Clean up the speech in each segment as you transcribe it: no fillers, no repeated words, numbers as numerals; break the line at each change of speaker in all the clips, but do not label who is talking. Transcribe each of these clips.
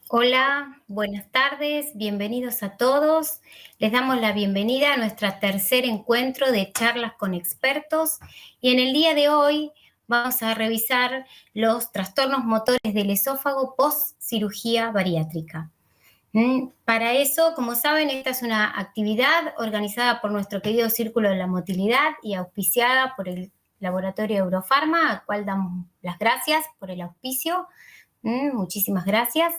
Hola, buenas tardes, bienvenidos a todos. Les damos la bienvenida a nuestro tercer encuentro de charlas con expertos y en el día de hoy vamos a revisar los trastornos motores del esófago post cirugía bariátrica. Para eso, como saben, esta es una actividad organizada por nuestro querido Círculo de la Motilidad y auspiciada por el Laboratorio Eurofarma, al cual damos las gracias por el auspicio. Muchísimas gracias.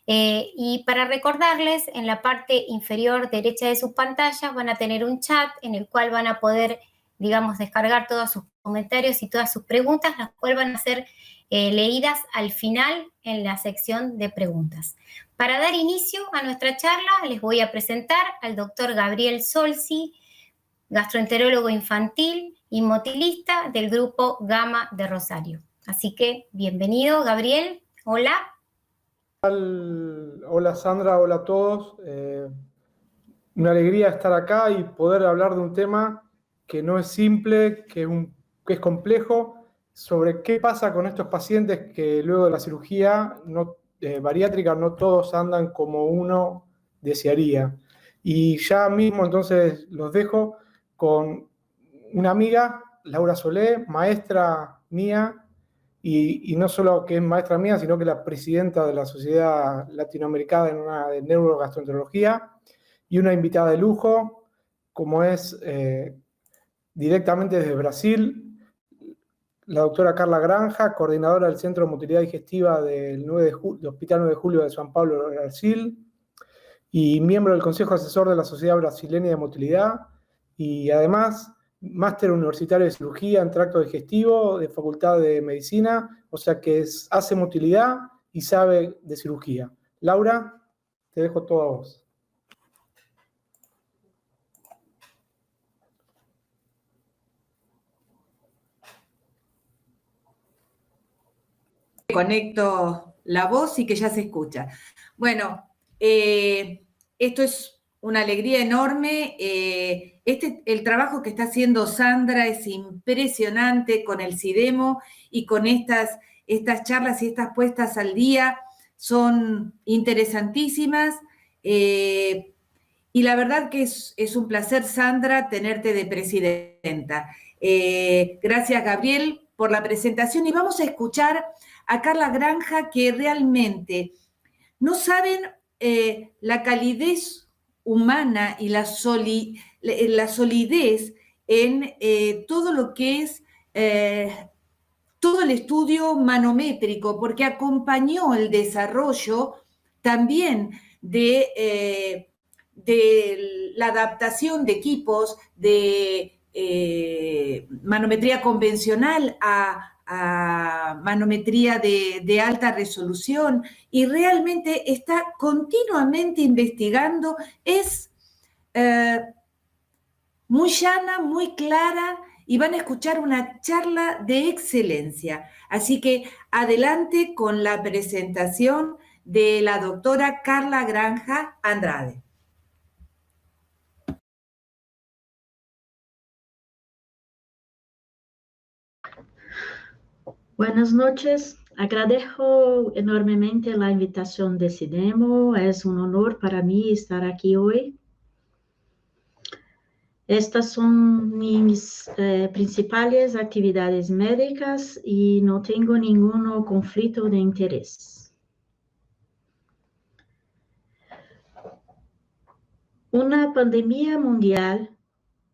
Y para recordarles, en la parte inferior derecha de sus pantallas van a tener un chat en el cual van a poder, digamos, descargar todos sus comentarios y todas sus preguntas, las cuales van a ser leídas al final en la sección de preguntas. Para dar inicio a nuestra charla, les voy a presentar al doctor Gabriel Solsi, gastroenterólogo infantil y motilista del grupo Gama de Rosario. Así que, bienvenido, Gabriel. Hola.
Hola Sandra, hola a todos. Una alegría estar acá y poder hablar de un tema que no es simple, que es complejo, sobre qué pasa con estos pacientes que luego de la cirugía bariátrica no todos andan como uno desearía. Y ya mismo entonces los dejo con una amiga, Laura Solé, maestra mía, y no solo que es maestra mía, sino que la presidenta de la Sociedad Latinoamericana de Neurogastroenterología, y una invitada de lujo, como es directamente desde Brasil, la doctora Carla Granja, coordinadora del Centro de Motilidad Digestiva del Hospital 9 de Julio de San Pablo, Brasil, y miembro del Consejo Asesor de la Sociedad Brasileña de Motilidad, y además máster universitario de cirugía en tracto digestivo de Facultad de Medicina, o sea que hace motilidad y sabe de cirugía. Laura, te dejo todo a vos.
Conecto la voz y que ya se escucha. Bueno, esto es una alegría enorme. El trabajo que está haciendo Sandra es impresionante con el CIDEMO y con estas charlas y estas puestas al día son interesantísimas. Y la verdad que es un placer, Sandra, tenerte de presidenta. Gracias, Gabriel, por la presentación. Y vamos a escuchar a Carla Granja, que realmente no saben la calidez humana y la solidez en todo lo que es todo el estudio manométrico, porque acompañó el desarrollo también de la adaptación de equipos de manometría convencional a manometría de alta resolución, y realmente está continuamente investigando. Es muy llana, muy clara, y van a escuchar una charla de excelencia. Así que adelante con la presentación de la doctora Carla Granja Andrade.
Buenas noches, agradezco enormemente la invitación de CIDEMO, es un honor para mí estar aquí hoy. Estas son mis principales actividades médicas y no tengo ningún conflicto de interés. Una pandemia mundial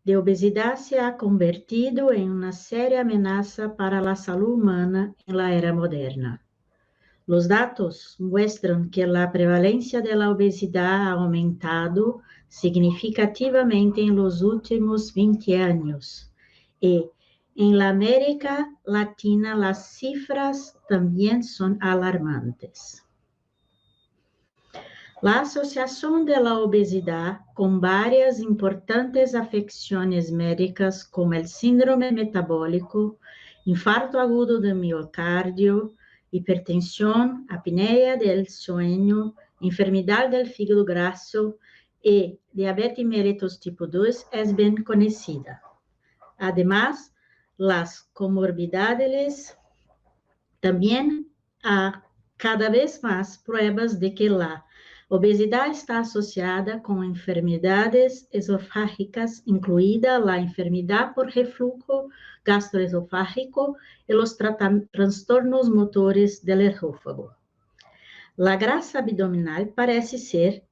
de obesidad se ha convertido en una seria amenaza para la salud humana en la era moderna. Los datos muestran que la prevalencia de la obesidad ha aumentado significativamente en los últimos 20 años y en la América Latina las cifras también son alarmantes. La asociación de la obesidad con varias importantes afecciones médicas como el síndrome metabólico, infarto agudo del miocardio, hipertensión, apnea del sueño, enfermedad del fígado graso y diabetes mellitus tipo 2 es bien conocida. Además, las comorbidades también cada vez más pruebas de que la obesidad está asociada con enfermedades esofágicas, incluida la enfermedad por reflujo gastroesofágico y los trastornos motores del esófago. La grasa abdominal parece ser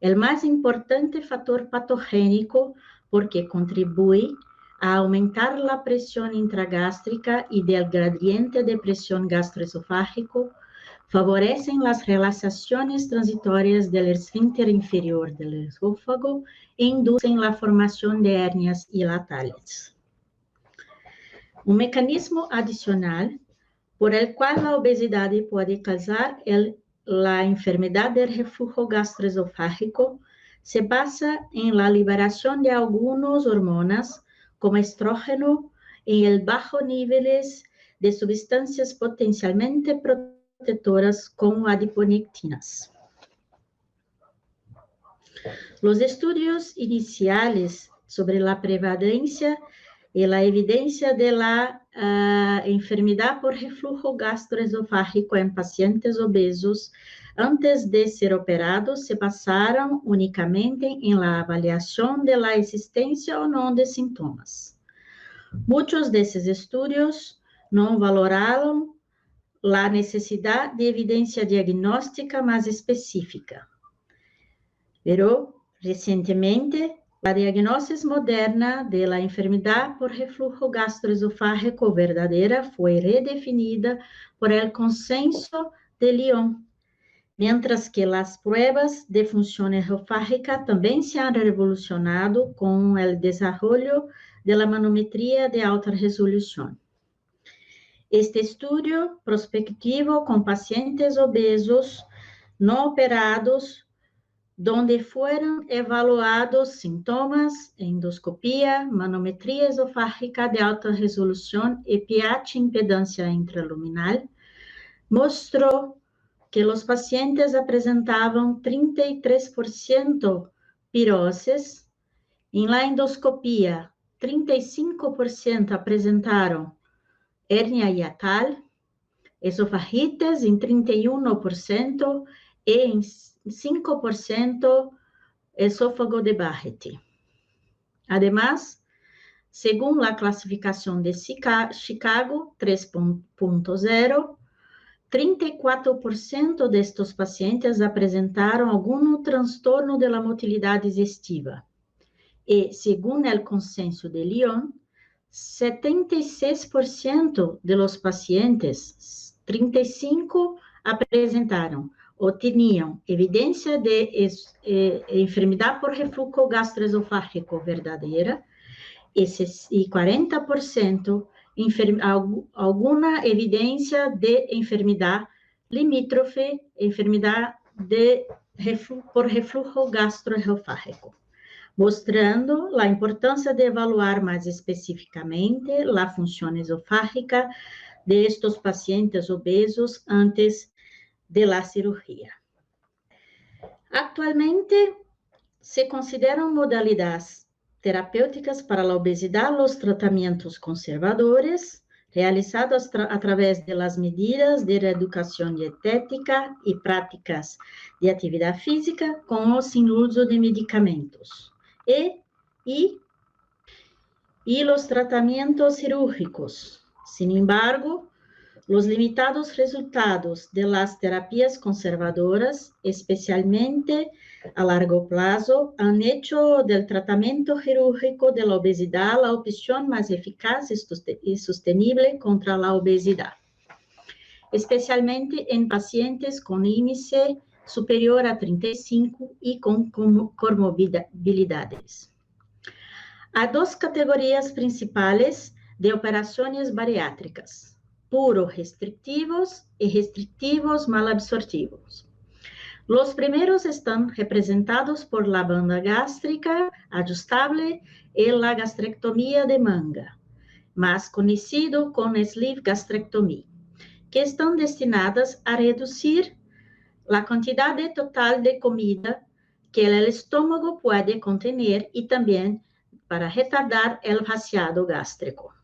el más importante factor patogénico porque contribuye a aumentar la presión intragástrica y del gradiente de presión gastroesofágico, favorecen las relaxaciones transitorias del esfínter inferior del esófago e inducen la formación de hernias hilatales. Un mecanismo adicional por el cual la obesidad puede causar la enfermedad del reflujo gastroesofágico se basa en la liberación de algunas hormonas como estrógeno y el bajo niveles de sustancias potencialmente protectoras como adiponectinas. Los estudios iniciales sobre la prevalencia y la evidencia de la enfermedad por reflujo gastroesofágico en pacientes obesos antes de ser operados se basaron únicamente en la avaliación de la existencia o no de síntomas. Muchos de esos estudios no valoraron la necesidad de evidencia diagnóstica más específica. Pero recientemente, la diagnosis moderna de la enfermedad por reflujo gastroesofágico verdadera fue redefinida por el Consenso de Lyon, mientras que las pruebas de función esofágica también se han revolucionado con el desarrollo de la manometría de alta resolución. Este estudio prospectivo con pacientes obesos no operados, donde fueron evaluados sintomas, endoscopia, manometría esofágica de alta resolución y pH impedancia intraluminal, mostró que los pacientes presentaban 33% piroses, en la endoscopia 35% apresentaram hernia hiatal, esofagites em 31% e em 5% esófago de Barrett. Además, según la clasificación de Chicago 3.0, 34% de estos pacientes apresentaron algum transtorno de la motilidad digestiva. E, según el Consenso de Lyon, 76% de los pacientes, 35%, apresentaram ou tinham evidência de enfermidade por refluxo gastroesofágico verdadeira e 40% alguma evidência de enfermidade limítrofe, enfermidade por refluxo gastroesofágico, mostrando a importância de evaluar mais especificamente a função esofágica de estes pacientes obesos antes de la cirugía. Actualmente, se consideran modalidades terapêuticas para la obesidad los tratamientos conservadores realizados a través de las medidas de reeducación dietética y prácticas de actividad física con o sin uso de medicamentos y los tratamientos cirúrgicos. Sin embargo, los limitados resultados de las terapias conservadoras, especialmente a largo plazo, han hecho del tratamiento quirúrgico de la obesidad la opción más eficaz y sostenible contra la obesidad, especialmente en pacientes con índice superior a 35 y con comorbilidades. Hay dos categorías principales de operaciones bariátricas: puro restrictivos y restrictivos malabsortivos. Los primeros están representados por la banda gástrica ajustable y la gastrectomía de manga, más conocido como sleeve gastrectomía, que están destinadas a reducir la cantidad total de comida que el estómago puede contener y también para retardar el vaciado gástrico.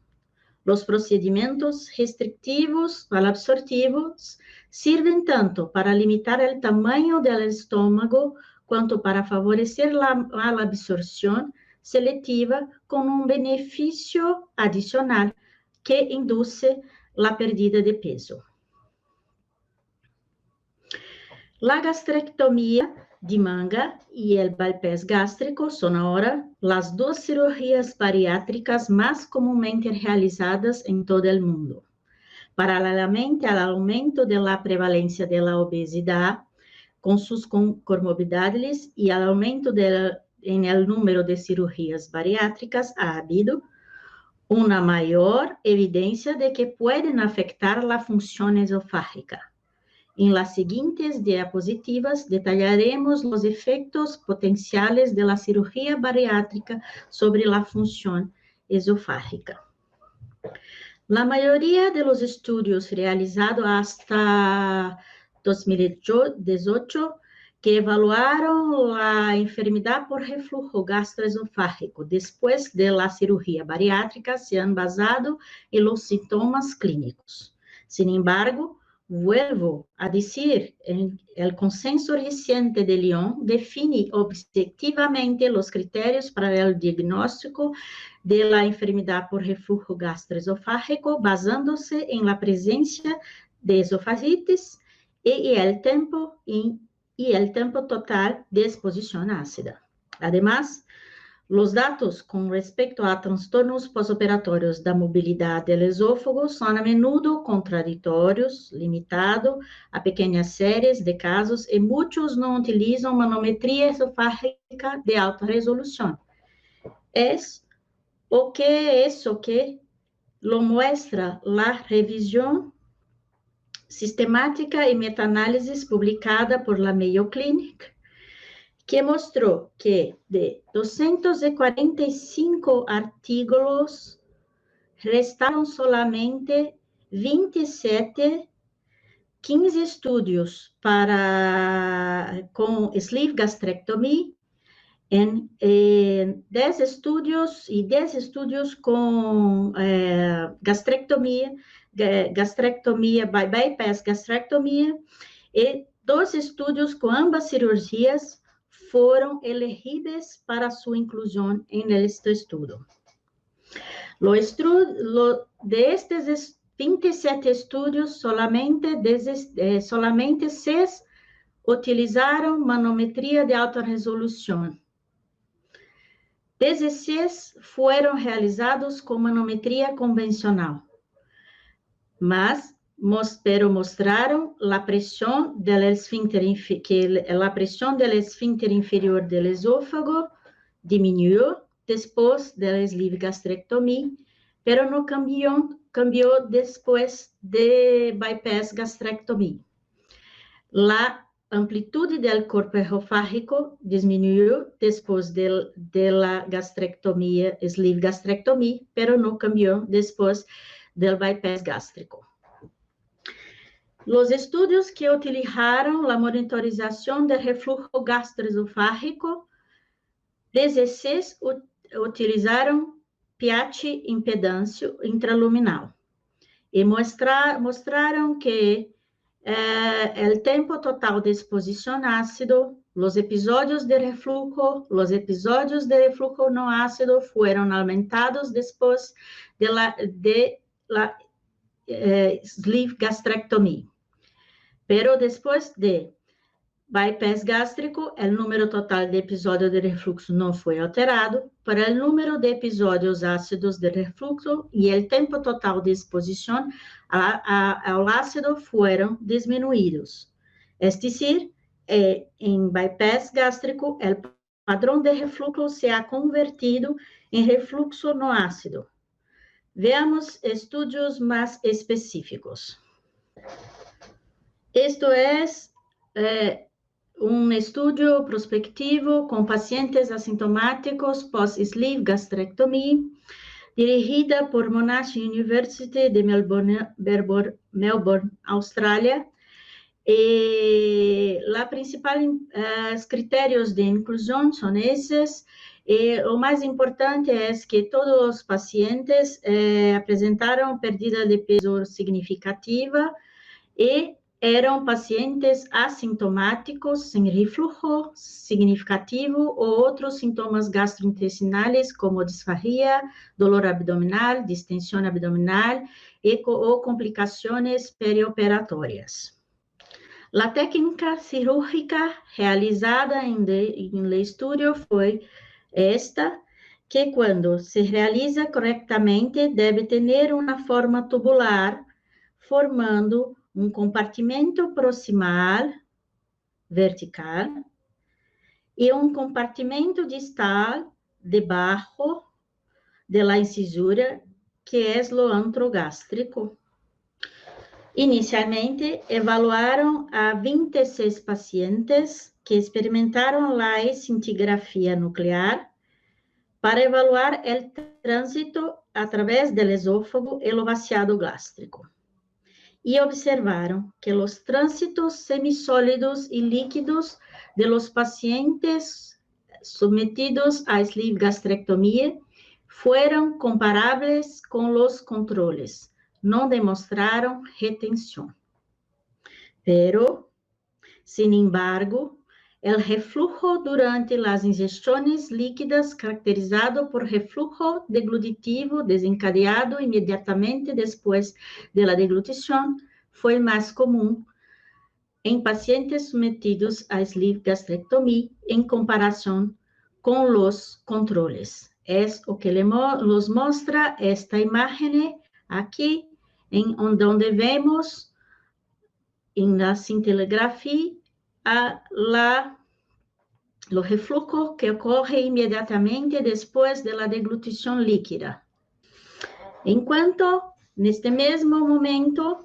Los procedimientos restrictivos malabsortivos sirven tanto para limitar el tamaño del estómago quanto para favorecer la malabsorción selectiva con un beneficio adicional que induce la pérdida de peso. La gastrectomía de manga y el bypass gástrico son ahora las dos cirugías bariátricas más comúnmente realizadas en todo el mundo. Paralelamente al aumento de la prevalencia de la obesidad, con sus comorbidades y al aumento en el número de cirugías bariátricas, ha habido una mayor evidencia de que pueden afectar la función esofágica. En las siguientes diapositivas detallaremos los efectos potenciales de la cirugía bariátrica sobre la función esofágica. La mayoría de los estudios realizados hasta 2018 que evaluaron la enfermedad por reflujo gastroesofágico después de la cirugía bariátrica se han basado en los síntomas clínicos. Sin embargo, vuelvo a decir, el consenso reciente de Lyon define objetivamente los criterios para el diagnóstico de la enfermedad por reflujo gastroesofágico basándose en la presencia de esofagitis y el tiempo total de exposición ácida. Además, los datos con respecto a trastornos pós-operatórios da mobilidad del esófago son a menudo contradictorios, limitados a pequeñas series de casos y muchos no utilizan manometría esofágica de alta resolución. Es o que lo muestra la revisión sistemática y metaanálisis publicada por la Mayo Clinic, que mostró que de 245 artículos, restaron solamente 27, 15 estudios con sleeve gastrectomía, en 10 estudios y 10 estudios con gastrectomía, bypass gastrectomía, y 2 estudios con ambas cirugías fueron elegibles para su inclusión en este estudio. De estos 27 estudios, solamente 6 utilizaron manometría de alta resolución. 16 fueron realizados con manometría convencional, pero mostraron la presión del esfínter inferior del esófago disminuyó después de la sleeve gastrectomía, pero no cambió después de bypass gastrectomía. La amplitud del cuerpo esofágico disminuyó después de la gastrectomía, sleeve gastrectomía, pero no cambió después del bypass gástrico. Los estudios que utilizaron la monitorización del reflujo gastroesofágico, 16 utilizaron pH impedância intraluminal y mostraron que el tiempo total de exposición ácido, los episodios de reflujo no ácido fueron aumentados después de la sleeve gastrectomía. Pero después de bypass gástrico, el número total de episodios de reflujo no fue alterado, pero el número de episodios ácidos de reflujo y el tiempo total de exposición al ácido fueron disminuidos. Es decir, en bypass gástrico, el padrón de reflujo se ha convertido en reflujo no ácido. Veamos estudios más específicos. Esto es un estudio prospectivo con pacientes asintomáticos post-sleeve gastrectomía, dirigida por Monash University de Melbourne, Australia. La Os critérios de inclusão são esses. E o mais importante é que todos os pacientes apresentaram perda de peso significativa e eram pacientes assintomáticos, sem refluxo significativo ou outros sintomas gastrointestinais, como disfagia, dolor abdominal, distensão abdominal ou complicações perioperatórias. A técnica cirúrgica realizada em el estudo foi esta, que quando se realiza corretamente deve ter uma forma tubular, formando um compartimento proximal vertical e um compartimento distal debaixo da incisura, que é o antro gástrico. Inicialmente, evaluaram a 26 pacientes que experimentaram a escintigrafia nuclear para evaluar o trânsito através do esôfago e o vaciado gástrico. E observaram que os trânsitos semissólidos e líquidos de los pacientes submetidos a sleeve gastrectomia foram comparáveis com os controles. Não demonstraram retenção. Pero, sin embargo, o refluxo durante as ingestões líquidas, caracterizado por refluxo deglutitivo desencadeado imediatamente depois da deglutição, foi mais comum em pacientes submetidos a sleeve gastrectomia em comparação com os controles. É o que nos mostra esta imagem aqui, onde vemos na cintilografia o refluxo que ocorre imediatamente depois da deglutição líquida. Enquanto, neste mesmo momento,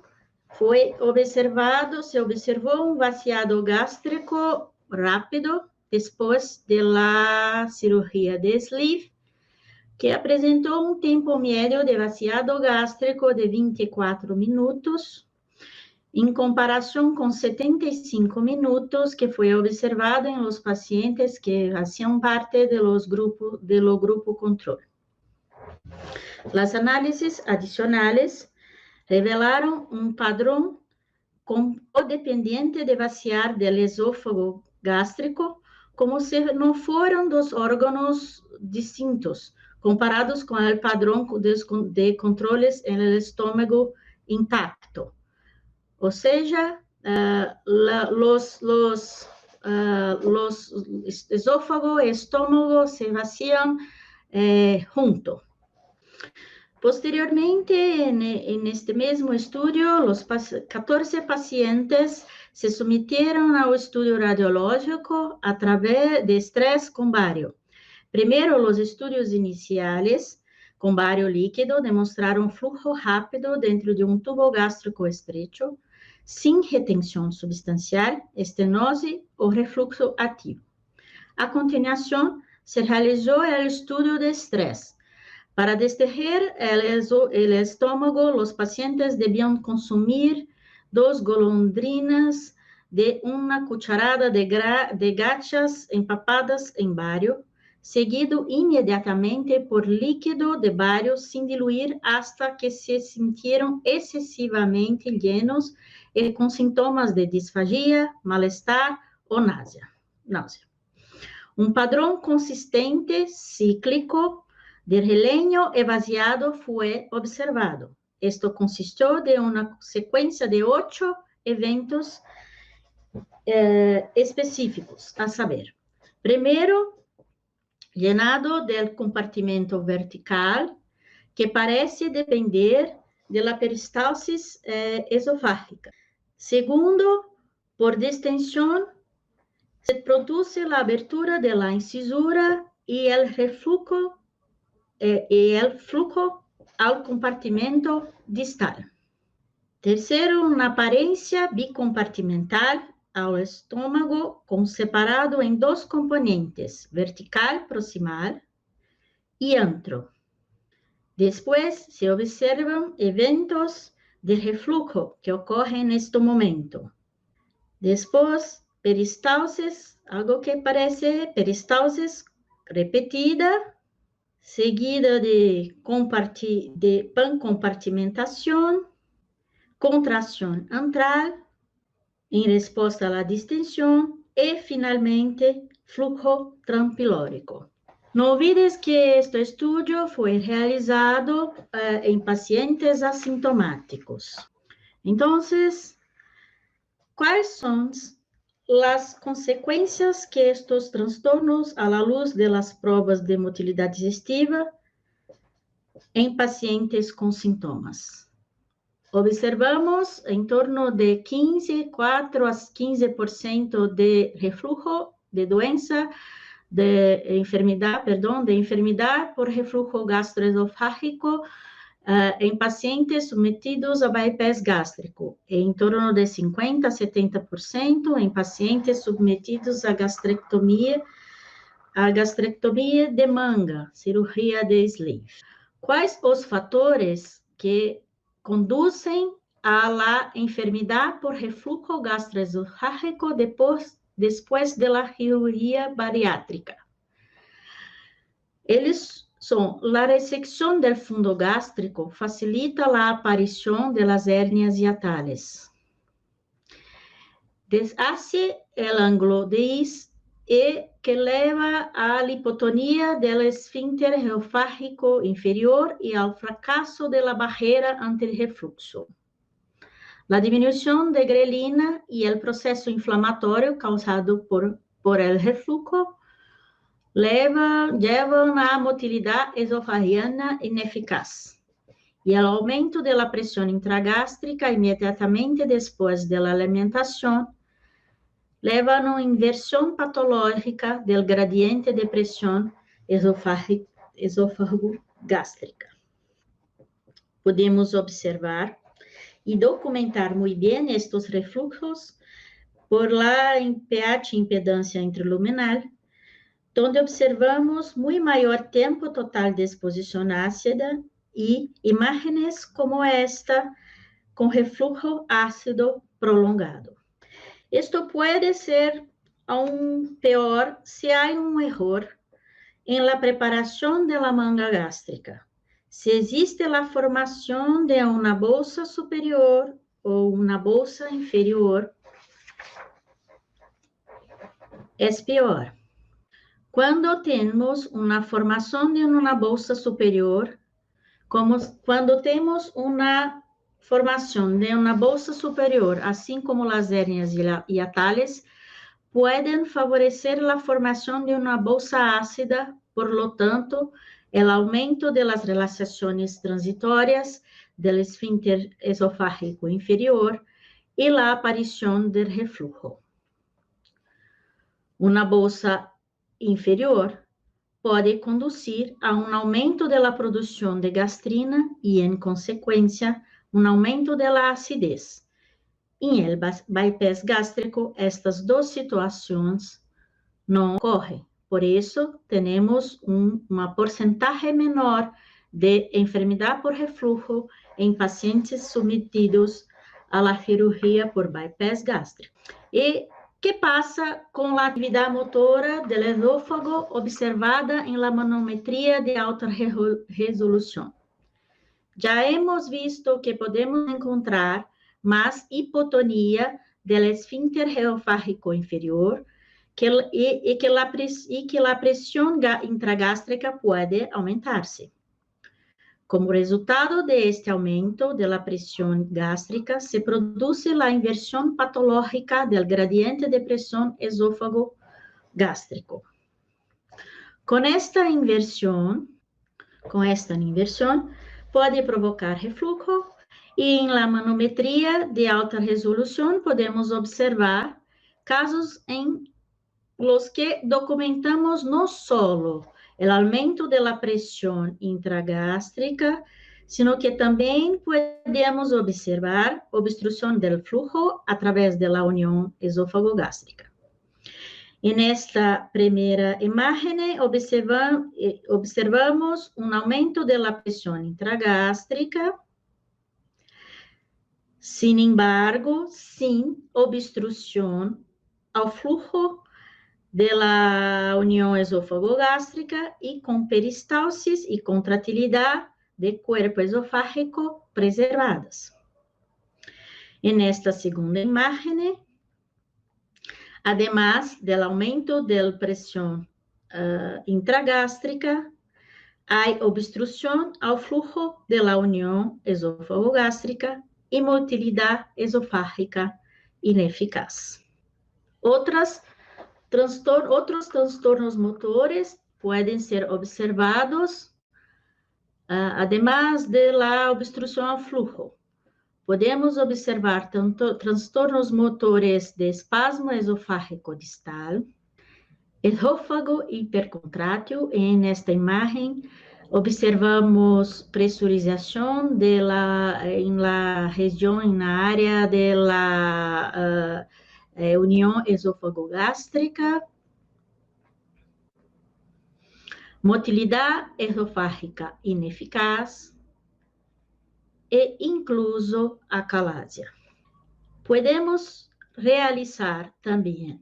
se observou um vaciado gástrico rápido depois da cirurgia de sleeve, que apresentou um tempo médio de vaciado gástrico de 24 minutos, em comparação com 75 minutos que foi observado em los pacientes que faziam parte do grupo controle. As análises adicionais revelaram um padrão codependente de vaciar do esôfago gástrico, como se não foram dos órgãos distintos, comparados com o padrão de controles no estômago intacto. Ou seja, los esófago e estômago se vaciam junto. Posteriormente, neste mesmo estudo, os 14 pacientes se submeteram ao estudo radiológico através de estresse com bário. Primeiro, os estudos iniciais com bário líquido demonstraram fluxo rápido dentro de um tubo gástrico estreito, sem retenção substancial, estenose ou refluxo ativo. A continuação, se realizou o estudo de estresse. Para desterrar o estômago, os pacientes deviam consumir 2 golondrinas de uma cucharada de gachas empapadas em bário, seguido imediatamente por líquido de bário sem diluir hasta que se sentiram excessivamente llenos e com sintomas de disfagia, mal-estar ou náusea. Um padrão consistente, cíclico, de relenho e vaziado foi observado. Isto consistiu de uma sequência de 8 eventos específicos, a saber, primeiro, llenado del compartimento vertical, que parece depender da peristalsis esofágica. Segundo, por distensão, se produz a abertura da incisura e o fluxo ao compartimento distal. Terceiro, uma aparência bicompartimental ao estômago, separado em 2 componentes, vertical proximal e antro. Depois, se observam eventos de refluxo que ocorrem neste momento. Depois, peristalsis, algo que parece peristalsis repetida, seguida de pancompartimentação, contração antral, em resposta à distensão, e, finalmente, fluxo transpilórico. Não olvides que este estudo foi realizado em pacientes assintomáticos. Então, quais são as consequências que estes transtornos, à luz das provas de motilidade digestiva, em pacientes com sintomas? Observamos em torno de 4 a 15% de refluxo, de doença, de enfermidade por refluxo gastroesofágico em pacientes submetidos a bypass gástrico, e em torno de 50 a 70% em pacientes submetidos à gastrectomia de manga, cirurgia de sleeve. Quais os fatores que conduzem à enfermidade por refluxo gastroesofágico depois da cirurgia bariátrica? Eles são: a ressecção do fundo gástrico facilita a aparição das hérnias hiatales. Deshace o ângulo de is e que leva à hipotonia do esfíncter eofágico inferior e ao fracasso da barreira antirrefluxo. A diminuição de grelina e o processo inflamatório causado por el refluxo levam à motilidade esofagiana ineficaz. E o aumento da pressão intragástrica imediatamente depois da alimentação leva a uma inversão patológica do gradiente de pressão esôfago-gástrica. Podemos observar e documentar muito bem estes refluxos por la pH impedância intraluminal, onde observamos muito maior tempo total de exposição ácida e imagens como esta com refluxo ácido prolongado. Isto pode ser aún pior se há erro em la preparação de la manga gástrica. Se existe a formação de uma bolsa superior ou uma bolsa inferior, é pior. Quando temos uma formação de uma bolsa superior, como quando temos uma formação de uma bolsa superior, assim como as hérnias hiatales, podem favorecer a formação de uma bolsa ácida, por lo tanto, o aumento das relaxações transitórias do esfíncter esofágico inferior e a aparição do refluxo. Uma bolsa inferior pode conduzir a um aumento da produção de gastrina e, em consequência, um aumento da acidez. Em el bypass gástrico, estas duas situações não ocorrem. Por isso, temos uma porcentagem menor de enfermidade por refluxo em pacientes submetidos à cirurgia por bypass gástrico. E que passa com a atividade motora do esôfago observada em la manometria de alta resolução? Já hemos visto que podemos encontrar mais hipotonia do esfíncter eofágico inferior e que a pressão intragástrica pode aumentar-se. Como resultado deste aumento da pressão gástrica, se produz a inversão patológica do gradiente de pressão esôfago-gástrico. Com esta inversão, pode provocar refluxo e em la manometria de alta resolução podemos observar casos em los que documentamos não solo o aumento da pressão intragástrica, sino que também podemos observar obstrução do fluxo através da união esôfago-gástrica. Nesta primeira imagem, observamos um aumento da pressão intragástrica, sin embargo, sem obstrução al flujo de la unión esófago-gástrica y con peristalsis y contractilidad del cuerpo esofágico preservadas. En esta segunda imagen, además del aumento de la presión intragástrica, hay obstrucción al flujo de la unión esófago-gástrica y motilidad esofágica ineficaz. Otros trastornos motores pueden ser observados, además de la obstrucción al flujo. Podemos observar tanto trastornos motores de espasmo esofágico distal, esófago hipercontrátil. En esta imagen observamos presurización en la región, en la área de la unión esófago-gástrica, motilidad esofágica ineficaz e incluso acalasia. Podemos realizar também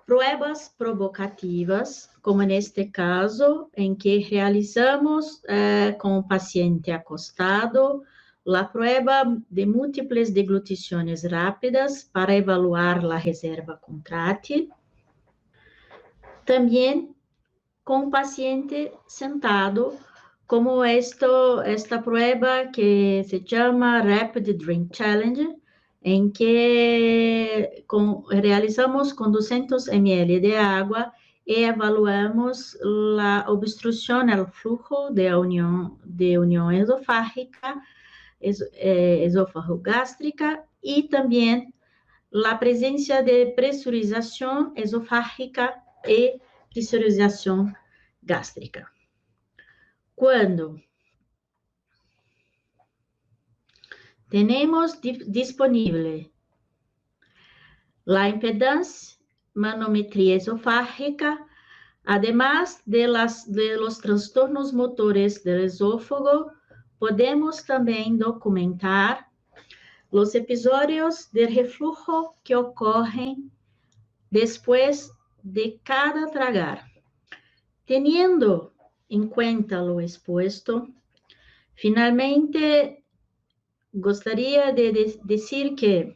pruebas provocativas, como neste caso, em que realizamos com o paciente acostado a prueba de múltiples deglutições rápidas para evaluar a reserva contrátil. Também com o paciente sentado, como esta prueba que se chama Rapid Drink Challenge, em que realizamos com 200 ml de água e evaluamos a obstrução ao flujo de união esofágica, esófago-gástrica e também a presença de pressurização esofágica e pressurização gástrica. Quando temos disponível a impedância manometria esofágica, además de los trastornos motores do esófago, podemos também documentar os episódios de reflujo que ocorrem depois de cada tragar. Teniendo em conta o exposto, finalmente gostaria de dizer que,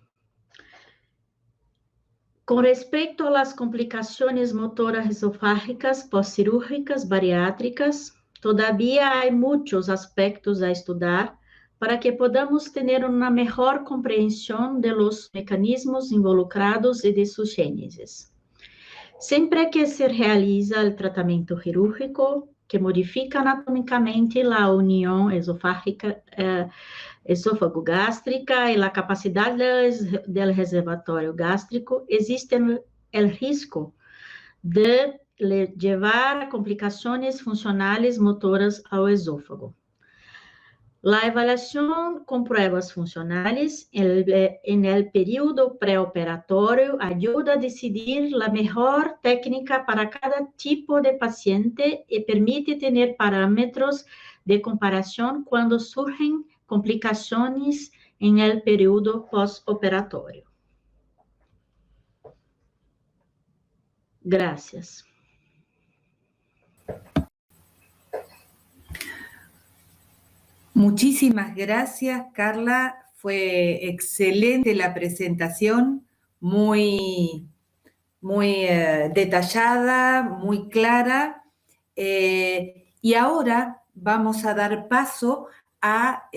com respeito às complicações motoras esofágicas pós-cirúrgicas bariátricas, todavia há muitos aspectos a estudar para que podamos ter uma melhor compreensão de los mecanismos involucrados e de suas gênesis. Sempre que se realiza o tratamento cirúrgico, que modifica anatomicamente a união esofágica, esófago-gástrica e a capacidade do reservatório gástrico, existe o risco de levar a complicações funcionais motoras ao esófago. A avaliação com pruebas funcionais no período pré-operatório ajuda a decidir a melhor técnica para cada tipo de paciente e permite ter parâmetros de comparação quando surgem complicações no período pós-operatório. Gracias.
Muchísimas gracias, Carla. Fue excelente la presentación, muy detallada, muy clara. Y ahora vamos a dar paso a...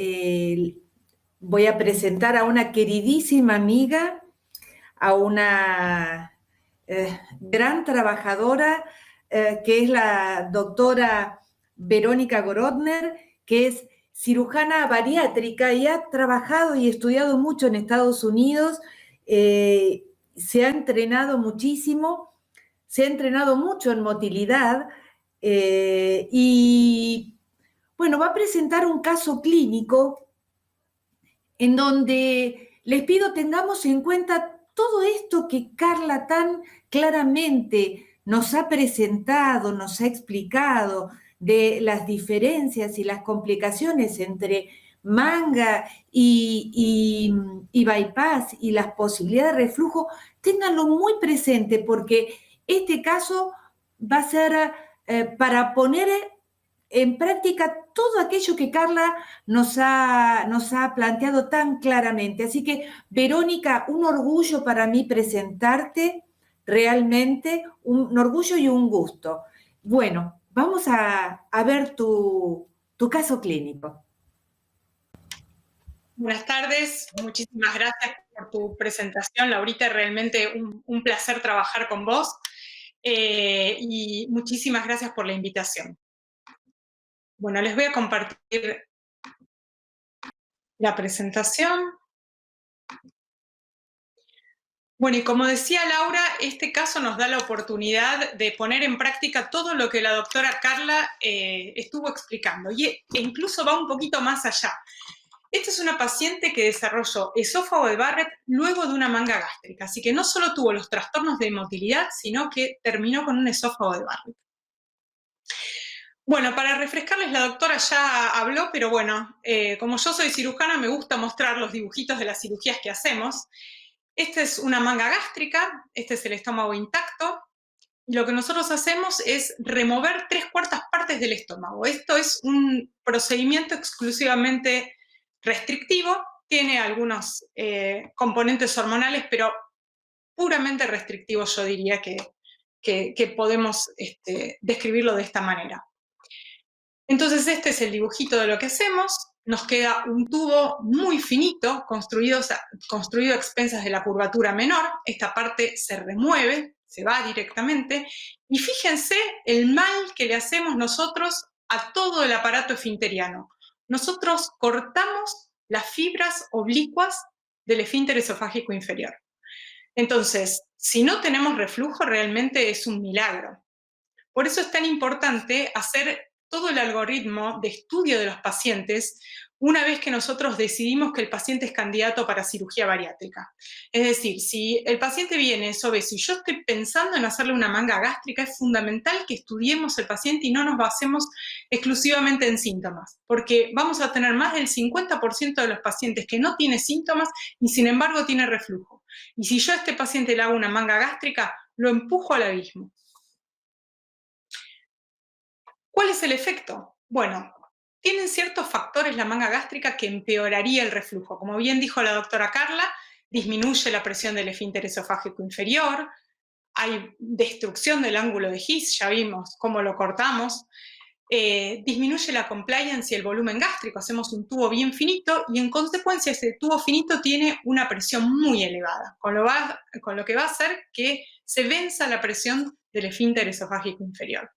voy a presentar a una queridísima amiga, a una gran trabajadora, que es la doctora Verónica Gorodner, que es cirujana bariátrica y ha trabajado y estudiado mucho en Estados Unidos, se ha entrenado muchísimo, se ha entrenado mucho en motilidad y, bueno, va a presentar un caso clínico en donde les pido tengamos en cuenta todo esto que Carla tan claramente nos ha presentado, nos ha explicado, de las diferencias y las complicaciones entre manga y bypass y las posibilidades de reflujo, ténganlo muy presente porque este caso va a ser para poner en práctica todo aquello que Carla nos ha planteado tan claramente. Así que, Verónica, un orgullo para mí presentarte, realmente, un orgullo y un gusto. Bueno, vamos a ver tu caso clínico.
Buenas tardes, muchísimas gracias por tu presentación, Laurita, realmente un placer trabajar con vos y muchísimas gracias por la invitación. Bueno, les voy a compartir la presentación. Bueno, y como decía Laura, este caso nos da la oportunidad de poner en práctica todo lo que la doctora Carla estuvo explicando, e incluso va un poquito más allá. Esta es una paciente que desarrolló esófago de Barrett luego de una manga gástrica, así que no solo tuvo los trastornos de motilidad, sino que terminó con un esófago de Barrett. Bueno, para refrescarles, la doctora ya habló, pero bueno, como yo soy cirujana, me gusta mostrar los dibujitos de las cirugías que hacemos. Esta es una manga gástrica, este es el estómago intacto, y lo que nosotros hacemos es remover 3/4 partes del estómago. Esto es un procedimiento exclusivamente restrictivo, tiene algunos componentes hormonales, pero puramente restrictivo yo diría que podemos describirlo de esta manera. Entonces este es el dibujito de lo que hacemos, nos queda un tubo muy finito, construido a expensas de la curvatura menor, esta parte se remueve, se va directamente, y fíjense el mal que le hacemos nosotros a todo el aparato esfinteriano. Nosotros cortamos las fibras oblicuas del esfínter esofágico inferior. Entonces, si no tenemos reflujo, realmente es un milagro. Por eso es tan importante hacer todo el algoritmo de estudio de los pacientes una vez que nosotros decidimos que el paciente es candidato para cirugía bariátrica. Es decir, si el paciente viene, es obeso, y yo estoy pensando en hacerle una manga gástrica, es fundamental que estudiemos el paciente y no nos basemos exclusivamente en síntomas, porque vamos a tener más del 50% de los pacientes que no tiene síntomas y sin embargo tiene reflujo. Y si yo a este paciente le hago una manga gástrica, lo empujo al abismo. ¿Cuál es el efecto? Bueno, tienen ciertos factores la manga gástrica que empeoraría el reflujo. Como bien dijo la doctora Carla, disminuye la presión del esfínter esofágico inferior, hay destrucción del ángulo de His, ya vimos cómo lo cortamos, disminuye la compliance y el volumen gástrico, hacemos un tubo bien finito y en consecuencia ese tubo finito tiene una presión muy elevada, con lo que va a hacer que se venza la presión del esfínter esofágico inferior.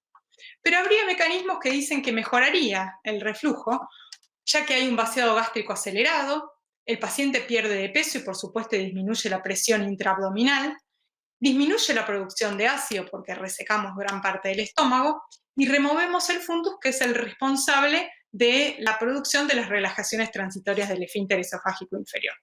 Pero habría mecanismos que dicen que mejoraría el reflujo, ya que hay un vaciado gástrico acelerado, el paciente pierde de peso y por supuesto disminuye la presión intraabdominal, disminuye la producción de ácido porque resecamos gran parte del estómago y removemos el fundus, que es el responsable de la producción de las relajaciones transitorias del esfínter esofágico inferior.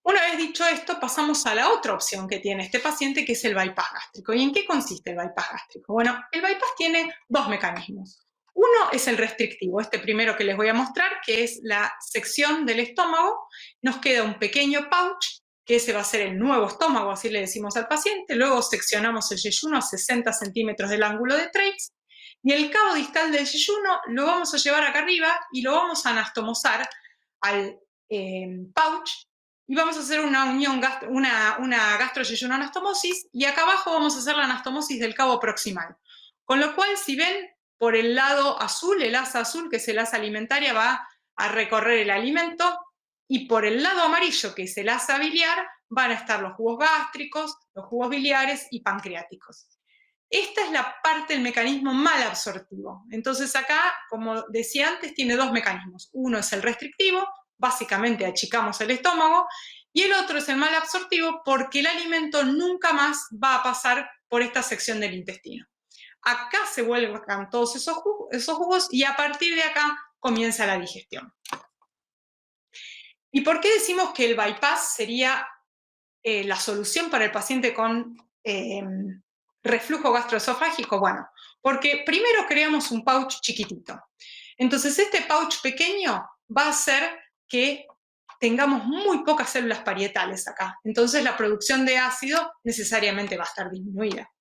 Una vez dicho esto, pasamos a la otra opción que tiene este paciente, que es el bypass gástrico. ¿Y en qué consiste el bypass gástrico? Bueno, el bypass tiene dos mecanismos. Uno es el restrictivo, este primero que les voy a mostrar, que es la sección del estómago. Nos queda un pequeño pouch, que ese va a ser el nuevo estómago, así le decimos al paciente. Luego seccionamos el yeyuno a 60 centímetros del ángulo de Treitz. Y el cabo distal del yeyuno lo vamos a llevar acá arriba y lo vamos a anastomosar al pouch. Y vamos a hacer una gastroyeyunoanastomosis y acá abajo vamos a hacer la anastomosis del cabo proximal. Con lo cual, si ven, por el lado azul, el asa azul, que es el asa alimentaria, va a recorrer el alimento, y por el lado amarillo, que es el asa biliar, van a estar los jugos gástricos, los jugos biliares y pancreáticos. Esta es la parte del mecanismo mal absortivo. Entonces acá, como decía antes, tiene dos mecanismos. Uno es el restrictivo, básicamente achicamos el estómago, y el otro es el mal absortivo porque el alimento nunca más va a pasar por esta sección del intestino. Acá se vuelven todos esos jugos y a partir de acá comienza la digestión. ¿Y por qué decimos que el bypass sería la solución para el paciente con reflujo gastroesofágico? Bueno, porque primero creamos un pouch chiquitito. Entonces este pouch pequeño va a hacer que tengamos muy pocas células parietales acá. Entonces la producción de ácido necesariamente va a estar disminuida.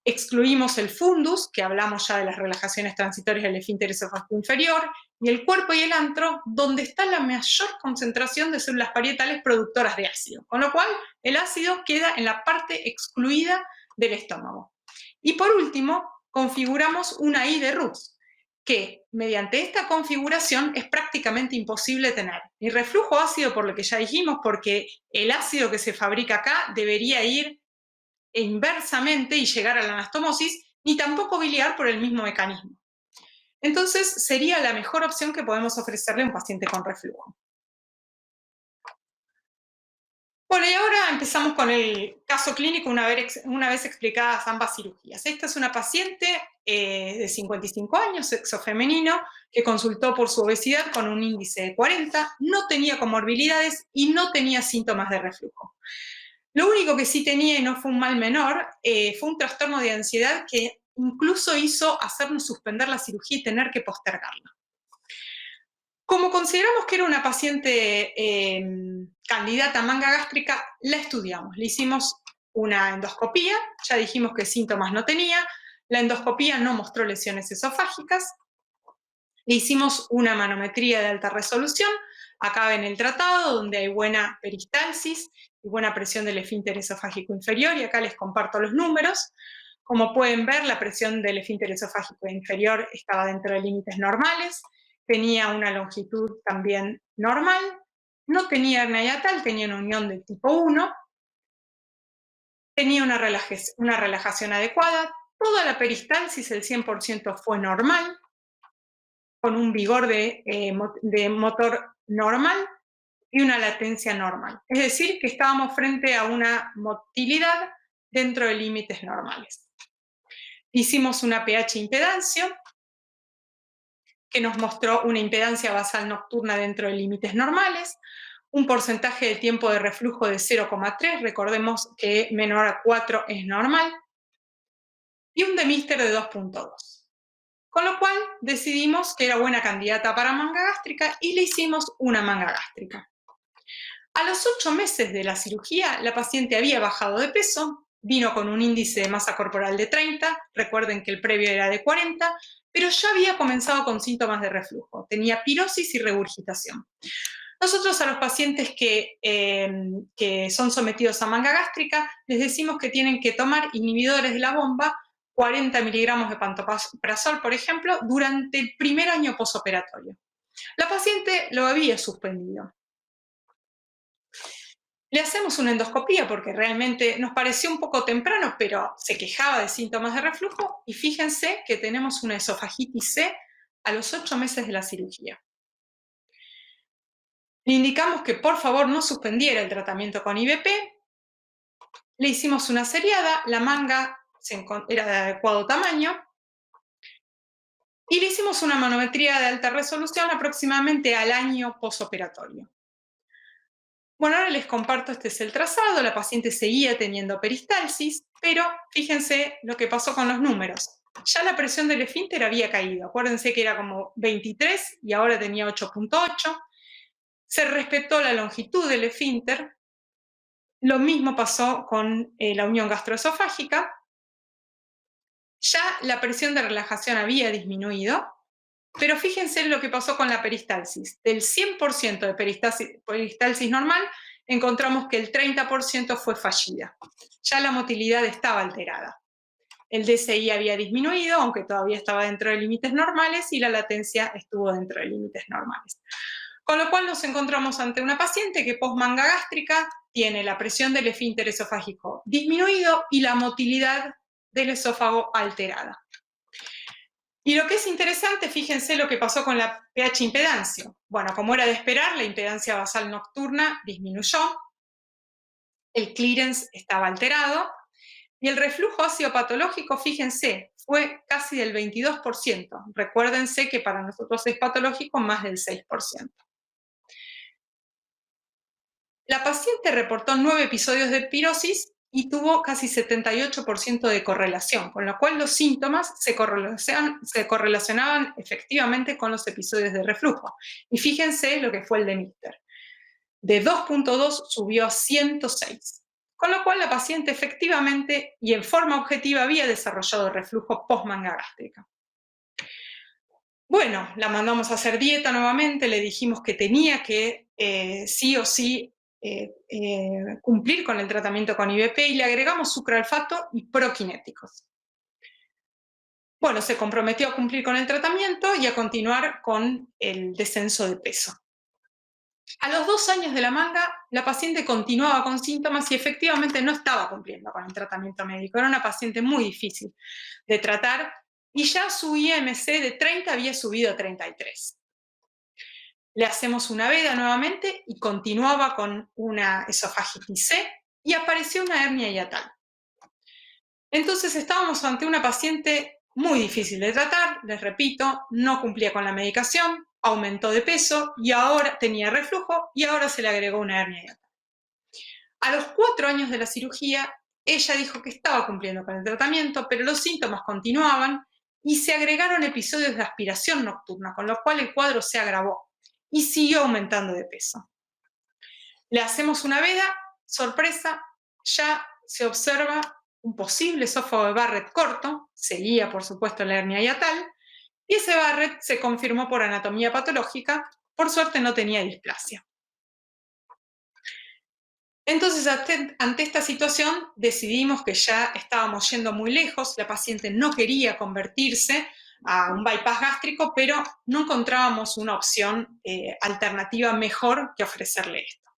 Excluimos el fundus, que hablamos ya de las relajaciones transitorias del esfínter esofágico inferior, y el cuerpo y el antro, donde está la mayor concentración de células parietales productoras de ácido, con lo cual el ácido queda en la parte excluida del estómago. Y por último, configuramos una I de Roots, que mediante esta configuración es prácticamente imposible tener ni reflujo ácido, por lo que ya dijimos, porque el ácido que se fabrica acá debería ir inversamente y llegar a la anastomosis, ni tampoco biliar por el mismo mecanismo. Entonces, sería la mejor opción que podemos ofrecerle a un paciente con reflujo. Bueno, y ahora empezamos con el caso clínico una vez explicadas ambas cirugías. Esta es una paciente de 55 años, sexo femenino, que consultó por su obesidad con un índice de 40, no tenía comorbilidades y no tenía síntomas de reflujo. Lo único que sí tenía, y no fue un mal menor, fue un trastorno de ansiedad que incluso hizo hacernos suspender la cirugía y tener que postergarla. Como consideramos que era una paciente candidata a manga gástrica, la estudiamos. Le hicimos una endoscopía, ya dijimos que síntomas no tenía, la endoscopía no mostró lesiones esofágicas, le hicimos una manometría de alta resolución, acá ven el tratado, donde hay buena peristalsis y buena presión del esfínter esofágico inferior, y acá les comparto los números. Como pueden ver, la presión del esfínter esofágico inferior estaba dentro de límites normales, tenía una longitud también normal, no tenía hernia hiatal, tenía una unión de tipo 1, tenía una relajación adecuada, toda la peristalsis, el 100% fue normal, con un vigor de motor normal y una latencia normal. Es decir, que estábamos frente a una motilidad dentro de límites normales. Hicimos una pH impedancia, que nos mostró una impedancia basal nocturna dentro de límites normales, un porcentaje de tiempo de reflujo de 0,3, recordemos que menor a 4 es normal, y un demister de 2,2. Con lo cual decidimos que era buena candidata para manga gástrica y le hicimos una manga gástrica. A los 8 meses de la cirugía, la paciente había bajado de peso, vino con un índice de masa corporal de 30, recuerden que el previo era de 40, pero ya había comenzado con síntomas de reflujo, tenía pirosis y regurgitación. Nosotros a los pacientes que son sometidos a manga gástrica les decimos que tienen que tomar inhibidores de la bomba, 40 miligramos de pantoprazol, por ejemplo, durante el primer año posoperatorio. La paciente lo había suspendido. Le hacemos una endoscopía porque realmente nos pareció un poco temprano, pero se quejaba de síntomas de reflujo, y fíjense que tenemos una esofagitis C a los 8 meses de la cirugía. Le indicamos que por favor no suspendiera el tratamiento con IVP, le hicimos una seriada, la manga era de adecuado tamaño, y le hicimos una manometría de alta resolución aproximadamente al año posoperatorio. Bueno, ahora les comparto, este es el trazado, la paciente seguía teniendo peristalsis, pero fíjense lo que pasó con los números. Ya la presión del esfínter había caído, acuérdense que era como 23 y ahora tenía 8,8. Se respetó la longitud del esfínter, lo mismo pasó con la unión gastroesofágica. Ya la presión de relajación había disminuido, pero fíjense lo que pasó con la peristalsis. Del 100% de peristalsis normal, encontramos que el 30% fue fallida. Ya la motilidad estaba alterada. El DSI había disminuido, aunque todavía estaba dentro de límites normales, y la latencia estuvo dentro de límites normales. Con lo cual nos encontramos ante una paciente que post-manga gástrica tiene la presión del esfínter esofágico disminuido y la motilidad del esófago alterada. Y lo que es interesante, fíjense lo que pasó con la pH impedancia. Bueno, como era de esperar, la impedancia basal nocturna disminuyó, el clearance estaba alterado, y el reflujo ácido patológico, fíjense, fue casi del 22%. Recuérdense que para nosotros es patológico más del 6%. La paciente reportó 9 episodios de pirosis y tuvo casi 78% de correlación, con lo cual los síntomas se correlacionaban efectivamente con los episodios de reflujo. Y fíjense lo que fue el de Mister. De 2.2 subió a 106, con lo cual la paciente efectivamente y en forma objetiva había desarrollado reflujo post-manga gástrica. Bueno, la mandamos a hacer dieta nuevamente, le dijimos que tenía que sí o sí cumplir con el tratamiento con IVP y le agregamos sucralfato y prokinéticos. Bueno, se comprometió a cumplir con el tratamiento y a continuar con el descenso de peso. A los 2 años de la manga, la paciente continuaba con síntomas y efectivamente no estaba cumpliendo con el tratamiento médico. Era una paciente muy difícil de tratar y ya su IMC de 30 había subido a 33. Le hacemos una veda nuevamente y continuaba con una esofagitis C y apareció una hernia hiatal. Entonces estábamos ante una paciente muy difícil de tratar, les repito, no cumplía con la medicación, aumentó de peso y ahora tenía reflujo y ahora se le agregó una hernia hiatal. A los 4 años de la cirugía, ella dijo que estaba cumpliendo con el tratamiento, pero los síntomas continuaban y se agregaron episodios de aspiración nocturna, con lo cual el cuadro se agravó y siguió aumentando de peso. Le hacemos una veda, sorpresa, ya se observa un posible esófago de Barrett corto, seguía por supuesto la hernia hiatal, y ese Barrett se confirmó por anatomía patológica, por suerte no tenía displasia. Entonces, ante esta situación, decidimos que ya estábamos yendo muy lejos, la paciente no quería convertirse a un bypass gástrico, pero no encontrábamos una opción alternativa mejor que ofrecerle esto.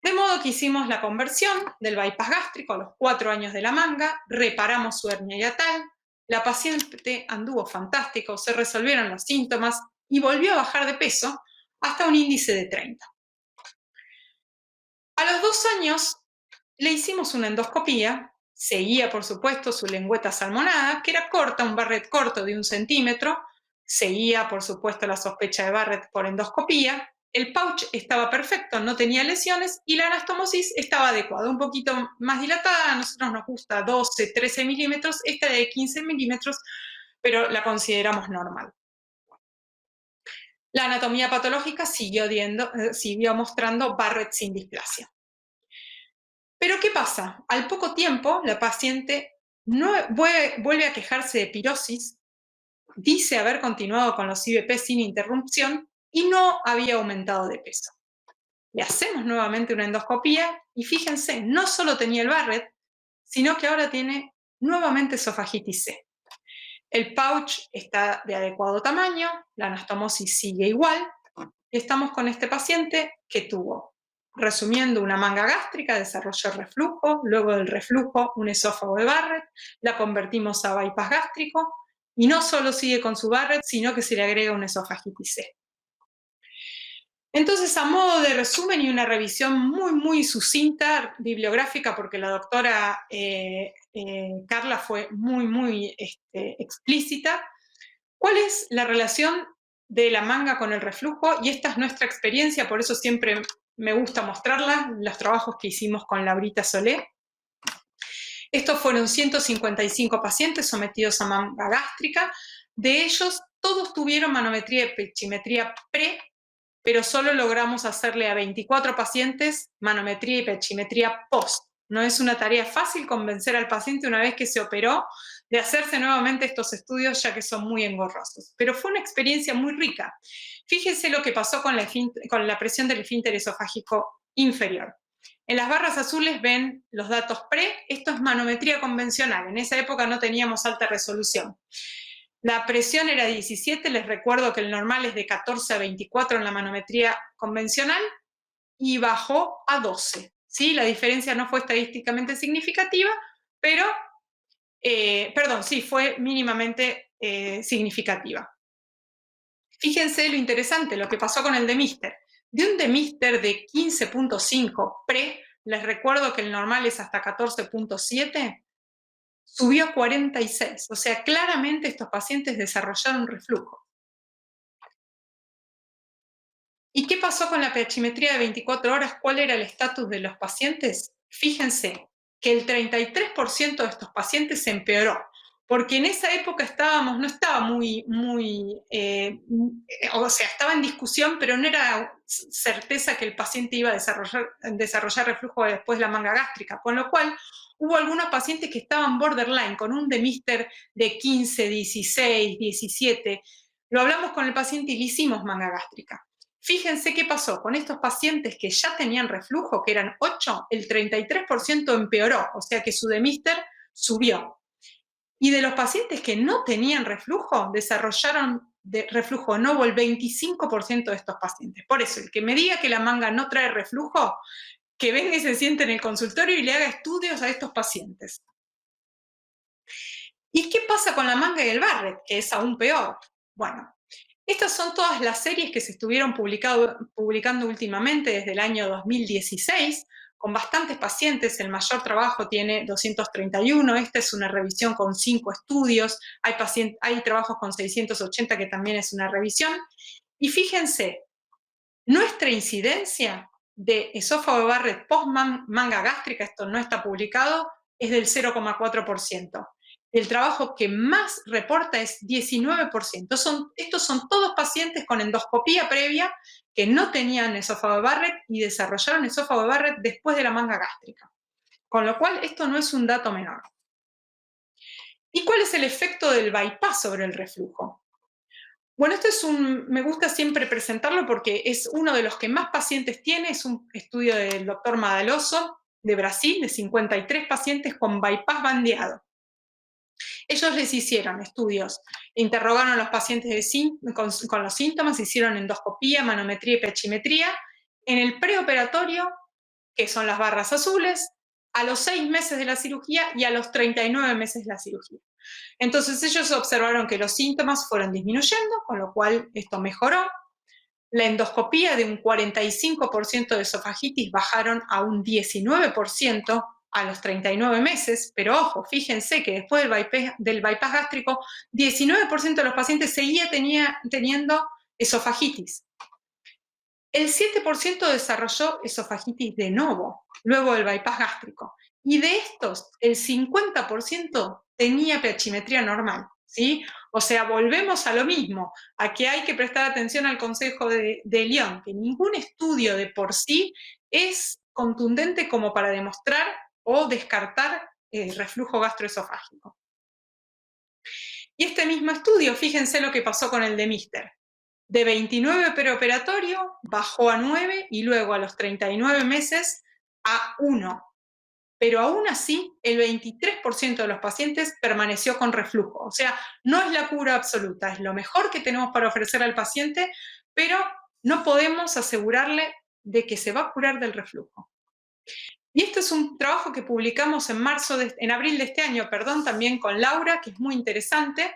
De modo que hicimos la conversión del bypass gástrico a los 4 años de la manga, reparamos su hernia hiatal, la paciente anduvo fantástico, se resolvieron los síntomas y volvió a bajar de peso hasta un índice de 30. A los 2 años le hicimos una endoscopía, seguía por supuesto su lengüeta salmonada, que era corta, un Barrett corto de 1 centímetro, seguía por supuesto la sospecha de Barrett por endoscopía, el pouch estaba perfecto, no tenía lesiones y la anastomosis estaba adecuada, un poquito más dilatada, a nosotros nos gusta 12, 13 milímetros, esta de 15 milímetros, pero la consideramos normal. La anatomía patológica siguió mostrando Barrett sin displasia. Pero ¿qué pasa? Al poco tiempo, la paciente vuelve a quejarse de pirosis, dice haber continuado con los IVP sin interrupción y no había aumentado de peso. Le hacemos nuevamente una endoscopía y fíjense, no solo tenía el Barrett, sino que ahora tiene nuevamente esofagitis C. El pouch está de adecuado tamaño, la anastomosis sigue igual. Estamos con este paciente que tuvo, resumiendo, una manga gástrica, desarrolló reflujo, luego del reflujo un esófago de Barrett, la convertimos a bypass gástrico y no solo sigue con su Barrett, sino que se le agrega una esofagitis C. Entonces, a modo de resumen y una revisión muy sucinta, bibliográfica, porque la doctora Carla fue muy explícita, ¿cuál es la relación de la manga con el reflujo? Y esta es nuestra experiencia, por eso siempre me gusta mostrarla, los trabajos que hicimos con Laurita Solé. Estos fueron 155 pacientes sometidos a manga gástrica. De ellos, todos tuvieron manometría y pechimetría pre, pero solo logramos hacerle a 24 pacientes manometría y pechimetría post. No es una tarea fácil convencer al paciente una vez que se operó de hacerse nuevamente estos estudios, ya que son muy engorrosos. Pero fue una experiencia muy rica. Fíjense lo que pasó con la presión del esfínter esofágico inferior. En las barras azules ven los datos pre, esto es manometría convencional, en esa época no teníamos alta resolución. La presión era 17, les recuerdo que el normal es de 14 a 24 en la manometría convencional y bajó a 12. ¿Sí? La diferencia no fue estadísticamente significativa, pero, sí, fue mínimamente significativa. Fíjense lo interesante, lo que pasó con el de Mister. De un de Mister de 15.5 pre, les recuerdo que el normal es hasta 14.7, subió a 46. O sea, claramente estos pacientes desarrollaron reflujo. ¿Y qué pasó con la pechimetría de 24 horas? ¿Cuál era el estatus de los pacientes? Fíjense, que el 33% de estos pacientes se empeoró, porque en esa época no estaba o sea, estaba en discusión, pero no era certeza que el paciente iba a desarrollar reflujo después de la manga gástrica, con lo cual hubo algunos pacientes que estaban borderline, con un Demister de 15, 16, 17. Lo hablamos con el paciente y le hicimos manga gástrica. Fíjense qué pasó con estos pacientes que ya tenían reflujo, que eran 8, el 33% empeoró, o sea que su Demister subió. Y de los pacientes que no tenían reflujo, desarrollaron reflujo novo el 25% de estos pacientes. Por eso, el que me diga que la manga no trae reflujo, que venga y se siente en el consultorio y le haga estudios a estos pacientes. ¿Y qué pasa con la manga y el Barrett, que es aún peor? Bueno, estas son todas las series que se estuvieron publicando últimamente desde el año 2016, con bastantes pacientes. El mayor trabajo tiene 231, esta es una revisión con 5 estudios, hay trabajos con 680 que también es una revisión. Y fíjense, nuestra incidencia de esófago de Barrett post-manga gástrica, esto no está publicado, es del 0,4%. El trabajo que más reporta es 19%. Estos son todos pacientes con endoscopía previa que no tenían esófago de Barrett y desarrollaron esófago de Barrett después de la manga gástrica. Con lo cual, esto no es un dato menor. ¿Y cuál es el efecto del bypass sobre el reflujo? Bueno, me gusta siempre presentarlo porque es uno de los que más pacientes tiene, es un estudio del doctor Madaloso de Brasil, de 53 pacientes con bypass bandeado. Ellos les hicieron estudios, interrogaron a los pacientes con los síntomas, hicieron endoscopía, manometría y pechimetría. En el preoperatorio, que son las barras azules, a los 6 meses de la cirugía y a los 39 meses de la cirugía. Entonces ellos observaron que los síntomas fueron disminuyendo, con lo cual esto mejoró. La endoscopía de un 45% de esofagitis bajaron a un 19% a los 39 meses, pero ojo, fíjense que después del bypass gástrico, 19% de los pacientes seguía teniendo esofagitis. El 7% desarrolló esofagitis de novo, luego del bypass gástrico. Y de estos, el 50% tenía pechimetría normal, ¿sí? O sea, volvemos a lo mismo, a que hay que prestar atención al consejo de Lyon, que ningún estudio de por sí es contundente como para demostrar o descartar el reflujo gastroesofágico. Y este mismo estudio, fíjense lo que pasó con el Demister. De 29 preoperatorio bajó a 9 y luego a los 39 meses a 1. Pero aún así, el 23% de los pacientes permaneció con reflujo. O sea, no es la cura absoluta, es lo mejor que tenemos para ofrecer al paciente, pero no podemos asegurarle de que se va a curar del reflujo. Y este es un trabajo que publicamos en abril de este año, también con Laura, que es muy interesante.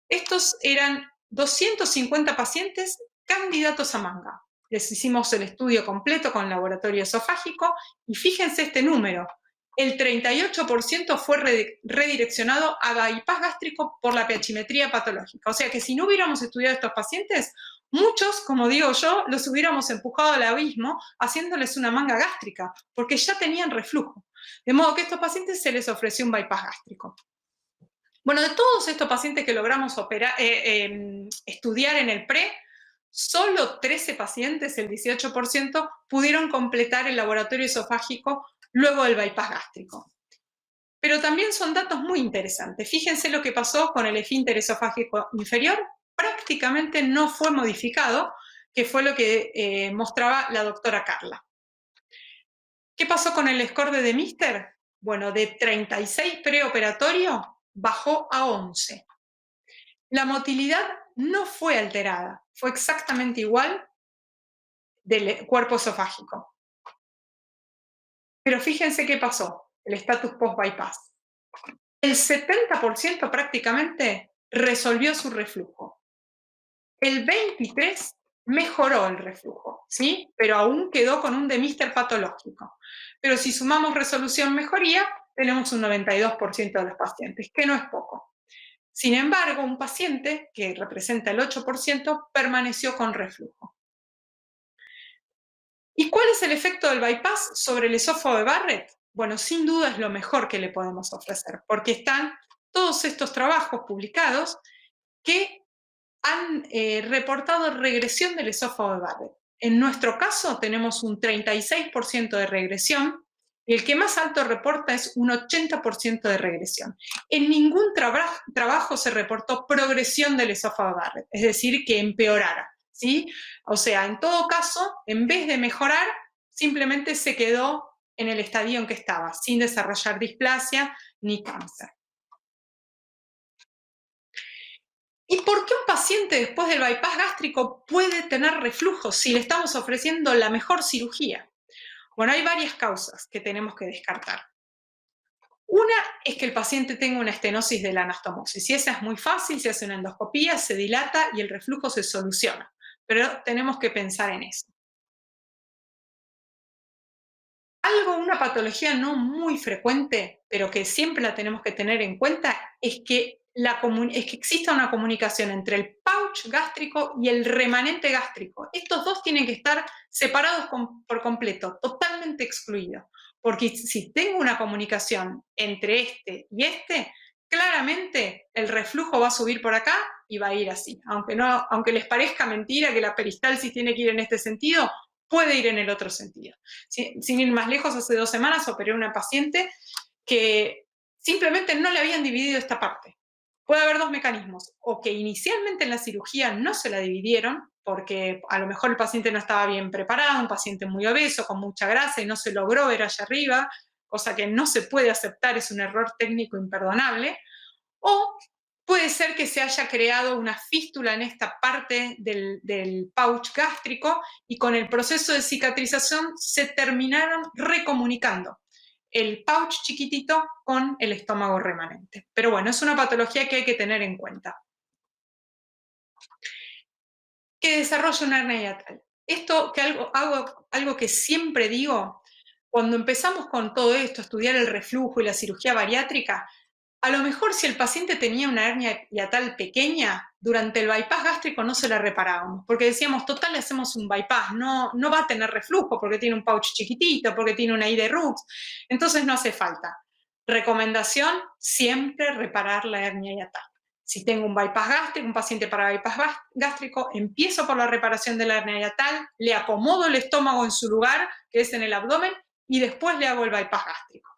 Estos eran 250 pacientes candidatos a manga. Les hicimos el estudio completo con laboratorio esofágico y fíjense este número. El 38% fue redireccionado a bypass gástrico por la pechimetría patológica. O sea que si no hubiéramos estudiado a estos pacientes, muchos, como digo yo, los hubiéramos empujado al abismo haciéndoles una manga gástrica, porque ya tenían reflujo. De modo que a estos pacientes se les ofreció un bypass gástrico. Bueno, de todos estos pacientes que logramos estudiar en el PRE, solo 13 pacientes, el 18%, pudieron completar el laboratorio esofágico luego del bypass gástrico. Pero también son datos muy interesantes. Fíjense lo que pasó con el esfínter esofágico inferior. Prácticamente no fue modificado, que fue lo que mostraba la doctora Carla. ¿Qué pasó con el score de Demister? Bueno, de 36 preoperatorio bajó a 11. La motilidad no fue alterada, fue exactamente igual del cuerpo esofágico. Pero fíjense qué pasó, el estatus post-bypass. El 70% prácticamente resolvió su reflujo. El 23% mejoró el reflujo, ¿sí? Pero aún quedó con un Demister patológico. Pero si sumamos resolución-mejoría, tenemos un 92% de los pacientes, que no es poco. Sin embargo, un paciente, que representa el 8%, permaneció con reflujo. ¿Y cuál es el efecto del bypass sobre el esófago de Barrett? Bueno, sin duda es lo mejor que le podemos ofrecer, porque están todos estos trabajos publicados que han reportado regresión del esófago de Barrett. En nuestro caso tenemos un 36% de regresión y el que más alto reporta es un 80% de regresión. En ningún trabajo se reportó progresión del esófago de Barrett, es decir, que empeorara, ¿sí? O sea, en todo caso, en vez de mejorar, simplemente se quedó en el estadio en que estaba, sin desarrollar displasia ni cáncer. ¿Y por qué un paciente después del bypass gástrico puede tener reflujo si le estamos ofreciendo la mejor cirugía? Bueno, hay varias causas que tenemos que descartar. Una es que el paciente tenga una estenosis de la anastomosis. Y esa es muy fácil, se hace una endoscopía, se dilata y el reflujo se soluciona. Pero tenemos que pensar en eso. Una patología no muy frecuente, pero que siempre la tenemos que tener en cuenta, es que exista una comunicación entre el pouch gástrico y el remanente gástrico. Estos dos tienen que estar separados por completo, totalmente excluidos. Porque si tengo una comunicación entre este y este, claramente el reflujo va a subir por acá y va a ir así. Aunque les parezca mentira que la peristalsis tiene que ir en este sentido, puede ir en el otro sentido. Sin ir más lejos, hace 2 semanas operé a una paciente que simplemente no le habían dividido esta parte. Puede haber 2 mecanismos, o que inicialmente en la cirugía no se la dividieron, porque a lo mejor el paciente no estaba bien preparado, un paciente muy obeso, con mucha grasa, y no se logró ver allá arriba, cosa que no se puede aceptar, es un error técnico imperdonable, o puede ser que se haya creado una fístula en esta parte del pouch gástrico y con el proceso de cicatrización se terminaron recomunicando el pouch chiquitito con el estómago remanente. Pero bueno, es una patología que hay que tener en cuenta. Que desarrolla una hernia hiatal. Esto que algo que siempre digo, cuando empezamos con todo esto, estudiar el reflujo y la cirugía bariátrica, a lo mejor si el paciente tenía una hernia hiatal pequeña, durante el bypass gástrico no se la reparábamos, porque decíamos, total, le hacemos un bypass, no va a tener reflujo porque tiene un pouch chiquitito, porque tiene una I de Rux, entonces no hace falta. Recomendación, siempre reparar la hernia hiatal. Si tengo un bypass gástrico, un paciente para bypass gástrico, empiezo por la reparación de la hernia hiatal, le acomodo el estómago en su lugar, que es en el abdomen, y después le hago el bypass gástrico.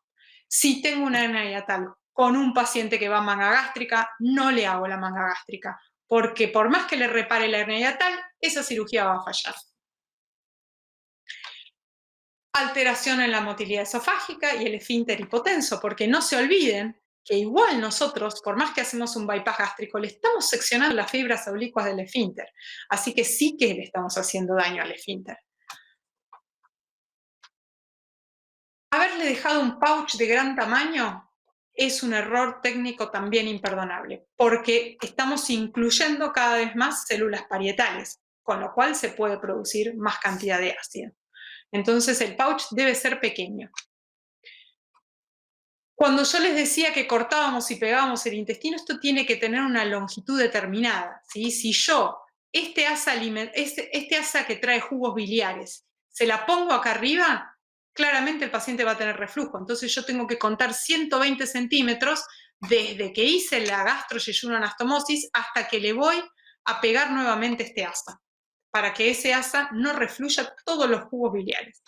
Si tengo una hernia hiatal con un paciente que va a manga gástrica, no le hago la manga gástrica, porque por más que le repare la hernia hiatal, esa cirugía va a fallar. Alteración en la motilidad esofágica y el esfínter hipotenso, porque no se olviden que igual nosotros, por más que hacemos un bypass gástrico, le estamos seccionando las fibras oblicuas del esfínter, así que sí que le estamos haciendo daño al esfínter. Haberle dejado un pouch de gran tamaño es un error técnico también imperdonable, porque estamos incluyendo cada vez más células parietales, con lo cual se puede producir más cantidad de ácido. Entonces el pouch debe ser pequeño. Cuando yo les decía que cortábamos y pegábamos el intestino, esto tiene que tener una longitud determinada, ¿sí? Si yo, este asa que trae jugos biliares, se la pongo acá arriba, claramente el paciente va a tener reflujo. Entonces yo tengo que contar 120 centímetros desde que hice la gastroyeyunoanastomosis hasta que le voy a pegar nuevamente este asa, para que ese asa no refluya todos los jugos biliares.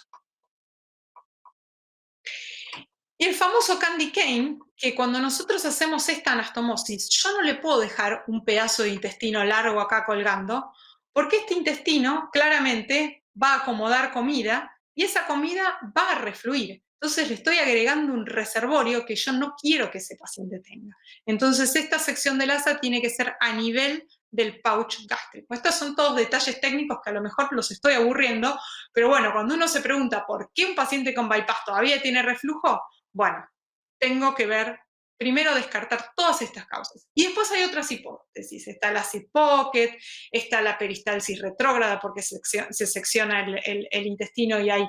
Y el famoso candy cane, que cuando nosotros hacemos esta anastomosis, yo no le puedo dejar un pedazo de intestino largo acá colgando, porque este intestino claramente va a acomodar comida y esa comida va a refluir. Entonces le estoy agregando un reservorio que yo no quiero que ese paciente tenga. Entonces esta sección del asa tiene que ser a nivel del pouch gástrico. Estos son todos detalles técnicos que a lo mejor los estoy aburriendo, pero bueno, cuando uno se pregunta por qué un paciente con bypass todavía tiene reflujo, bueno, tengo que ver, primero descartar todas estas causas. Y después hay otras hipótesis. Está la acid pocket, está la peristalsis retrógrada porque se secciona el intestino y hay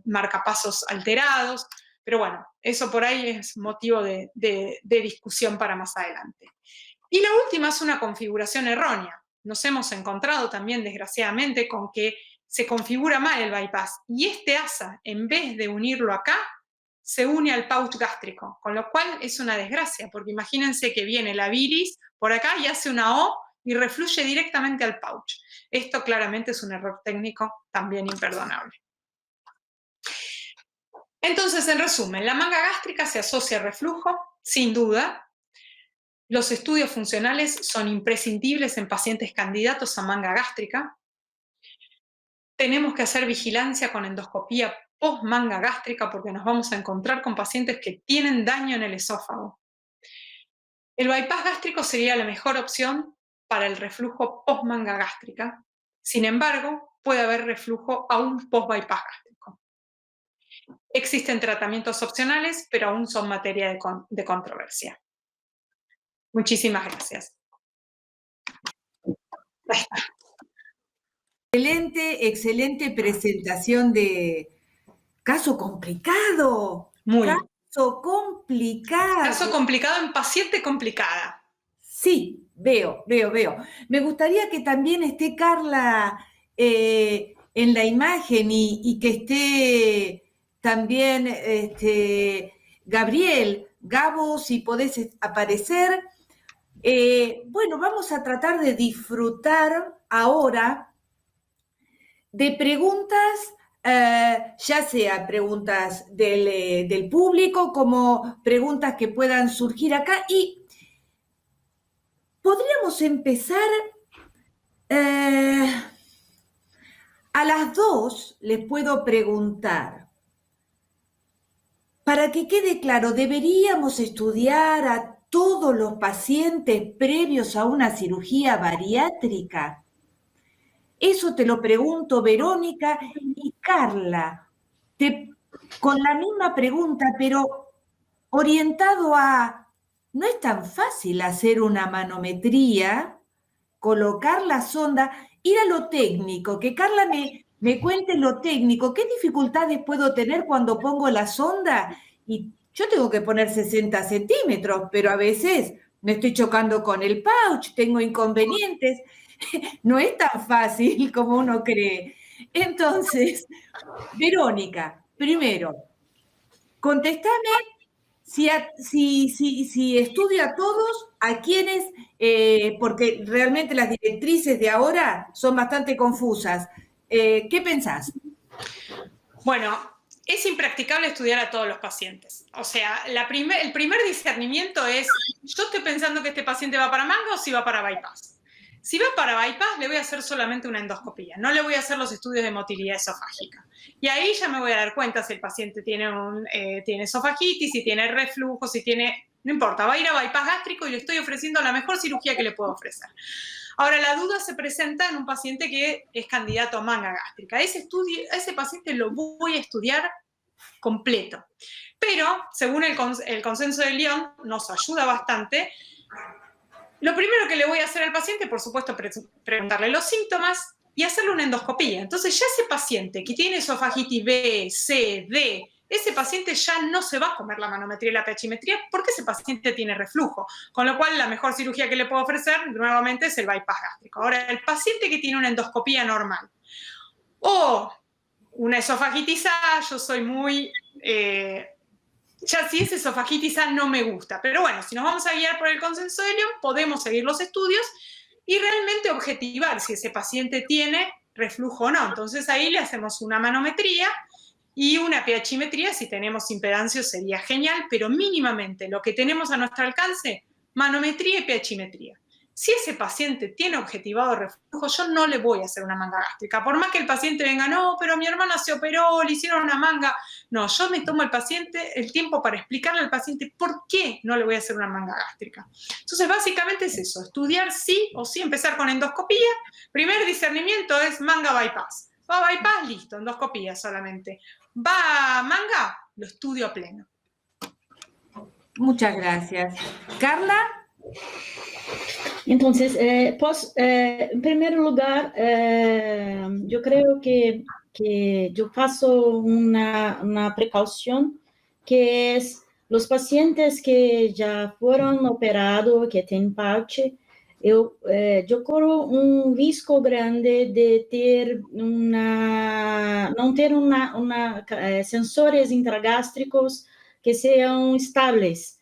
marcapasos alterados. Pero bueno, eso por ahí es motivo de discusión para más adelante. Y la última es una configuración errónea. Nos hemos encontrado también, desgraciadamente, con que se configura mal el bypass. Y este asa, en vez de unirlo acá, se une al pouch gástrico, con lo cual es una desgracia, porque imagínense que viene la bilis por acá y hace una O y refluye directamente al pouch. Esto claramente es un error técnico también imperdonable. Entonces, en resumen, la manga gástrica se asocia al reflujo, sin duda. Los estudios funcionales son imprescindibles en pacientes candidatos a manga gástrica. Tenemos que hacer vigilancia con endoscopía post-manga gástrica porque nos vamos a encontrar con pacientes que tienen daño en el esófago. El bypass gástrico sería la mejor opción para el reflujo post-manga gástrica. Sin embargo, puede haber reflujo aún post-bypass gástrico. Existen tratamientos opcionales, pero aún son materia de controversia. Muchísimas gracias.
Excelente presentación de caso complicado.
Muy.
Caso complicado.
Caso complicado en paciente complicada.
Sí, veo. Me gustaría que también esté Carla en la imagen y que esté también Gabriel, Gabo, si podés aparecer. Bueno, vamos a tratar de disfrutar ahora de preguntas, ya sea preguntas del público como preguntas que puedan surgir acá, y podríamos empezar a las dos. Les puedo preguntar, para que quede claro, ¿deberíamos estudiar a todos los pacientes previos a una cirugía bariátrica? Eso te lo pregunto, Verónica, y Carla, con la misma pregunta, pero orientado a, no es tan fácil hacer una manometría, colocar la sonda, ir a lo técnico, que Carla me cuente lo técnico, qué dificultades puedo tener cuando pongo la sonda, y yo tengo que poner 60 centímetros, pero a veces me estoy chocando con el pouch, tengo inconvenientes. No es tan fácil como uno cree. Entonces, Verónica, primero, contéstame si estudio a todos, a quienes, porque realmente las directrices de ahora son bastante confusas. ¿Qué pensás?
Bueno, es impracticable estudiar a todos los pacientes. O sea, el primer discernimiento es, yo estoy pensando que este paciente va para manga o si va para bypass. Si va para bypass, le voy a hacer solamente una endoscopía, no le voy a hacer los estudios de motilidad esofágica. Y ahí ya me voy a dar cuenta si el paciente tiene esofagitis, si tiene reflujo, si tiene... No importa, va a ir a bypass gástrico y le estoy ofreciendo la mejor cirugía que le puedo ofrecer. Ahora, la duda se presenta en un paciente que es candidato a manga gástrica. Ese paciente lo voy a estudiar completo. Pero, según el consenso de Lyon, nos ayuda bastante. Lo primero que le voy a hacer al paciente, por supuesto, preguntarle los síntomas y hacerle una endoscopía. Entonces, ya ese paciente que tiene esofagitis B, C, D, ese paciente ya no se va a comer la manometría y la pH-metría porque ese paciente tiene reflujo. Con lo cual, la mejor cirugía que le puedo ofrecer, nuevamente, es el bypass gástrico. Ahora, el paciente que tiene una endoscopía normal o una esofagitis A, yo soy muy... ya si es esofagitis A no me gusta, pero bueno, si nos vamos a guiar por el consenso de Lyon, podemos seguir los estudios y realmente objetivar si ese paciente tiene reflujo o no. Entonces ahí le hacemos una manometría y una pH-metría. Si tenemos impedancio sería genial, pero mínimamente lo que tenemos a nuestro alcance, manometría y pH-metría. Si ese paciente tiene objetivado reflujo, yo no le voy a hacer una manga gástrica. Por más que el paciente venga, no, pero mi hermana se operó, le hicieron una manga. No, yo me tomo el tiempo para explicarle al paciente por qué no le voy a hacer una manga gástrica. Entonces, básicamente es eso, estudiar sí o sí, empezar con endoscopía. Primer discernimiento es manga bypass. Va a bypass, listo, endoscopía solamente. Va a manga, lo estudio a pleno.
Muchas gracias. Carla.
Entonces, en primer lugar, yo creo que yo faço una precaución, que es los pacientes que ya fueron operados, que tienen pouch, yo corro un risco grande de ter não ter sensores intragástricos que sean estables.